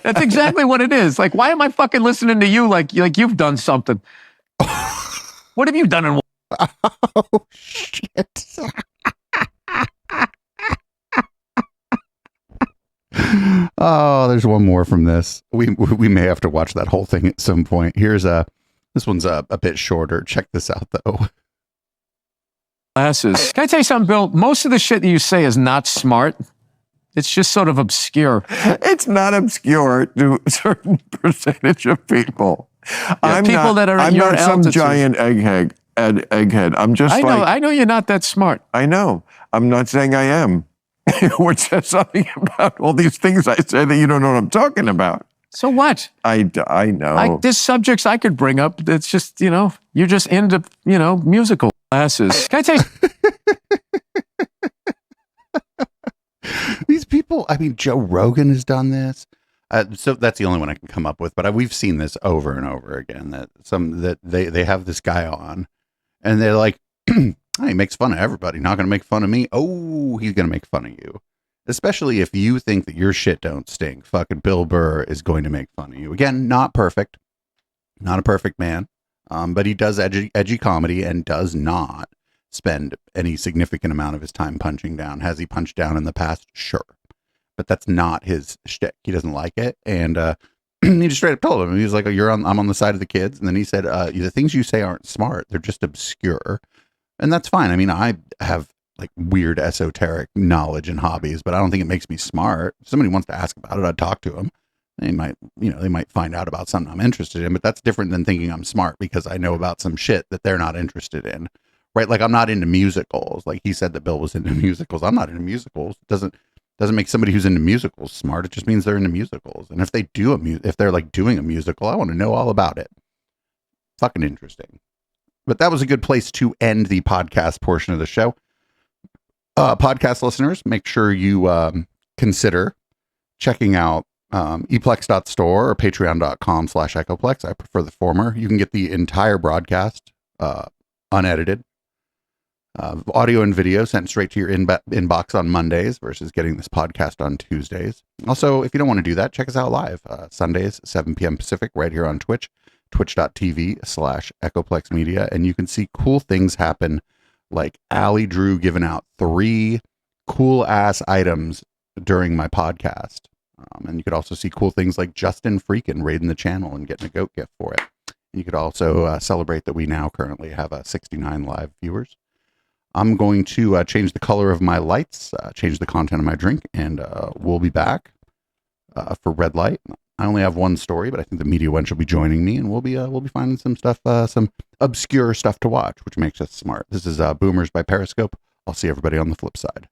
That's exactly what it is. Like, why am I fucking listening to you like you've done something? What have you done in... Oh, shit. Oh, there's one more from this. We may have to watch that whole thing at some point. This one's a bit shorter. Check this out, though. Glasses. Can I tell you something, Bill? Most of the shit that you say is not smart. It's just sort of obscure. It's not obscure to a certain percentage of people. I'm not some giant egghead. I'm just I know you're not that smart. I know. I'm not saying I am. Which says something about all these things I say that you don't know what I'm talking about. So what? I know. There's subjects I could bring up that's just, you're just into, musical classes. Can I tell you? These people, I mean, Joe Rogan has done this. So that's the only one I can come up with. But we've seen this over and over again, that they have this guy on and they're like, he makes fun of everybody. Not going to make fun of me. Oh, he's going to make fun of you. Especially if you think that your shit don't stink. Fucking Bill Burr is going to make fun of you. Again, not perfect. Not a perfect man. But he does edgy comedy and does not spend any significant amount of his time punching down. Has he punched down in the past? Sure. But that's not his shtick. He doesn't like it. And he just straight up told him. He was like, I'm on the side of the kids. And then he said, the things you say aren't smart. They're just obscure. And that's fine. I mean, I have like weird esoteric knowledge and hobbies, but I don't think it makes me smart. If somebody wants to ask about it, I'd talk to them. They might find out about something I'm interested in, but that's different than thinking I'm smart because I know about some shit that they're not interested in, right? Like I'm not into musicals. Like he said that Bill was into musicals. I'm not into musicals. It doesn't make somebody who's into musicals smart. It just means they're into musicals. And if they if they're like doing a musical, I want to know all about it. Fucking interesting. But that was a good place to end the podcast portion of the show. Podcast listeners, make sure you consider checking out eplex.store or patreon.com/echoplex. I prefer the former. You can get the entire broadcast unedited. Audio and video sent straight to your inbox on Mondays versus getting this podcast on Tuesdays. Also, if you don't want to do that, check us out live. Sundays, 7 p.m. Pacific, right here on Twitch. Twitch.tv/Echoplex Media, and you can see cool things happen like Allie Drew giving out 3 cool ass items during my podcast. And you could also see cool things like Justin Freakin raiding the channel and getting a goat gift for it. And you could also celebrate that we now currently have 69 live viewers. I'm going to change the color of my lights, change the content of my drink, and we'll be back for Red Light. I only have one story, but I think the media wench will be joining me, and we'll be finding some stuff, some obscure stuff to watch, which makes us smart. This is Boomers by Periscope. I'll see everybody on the flip side.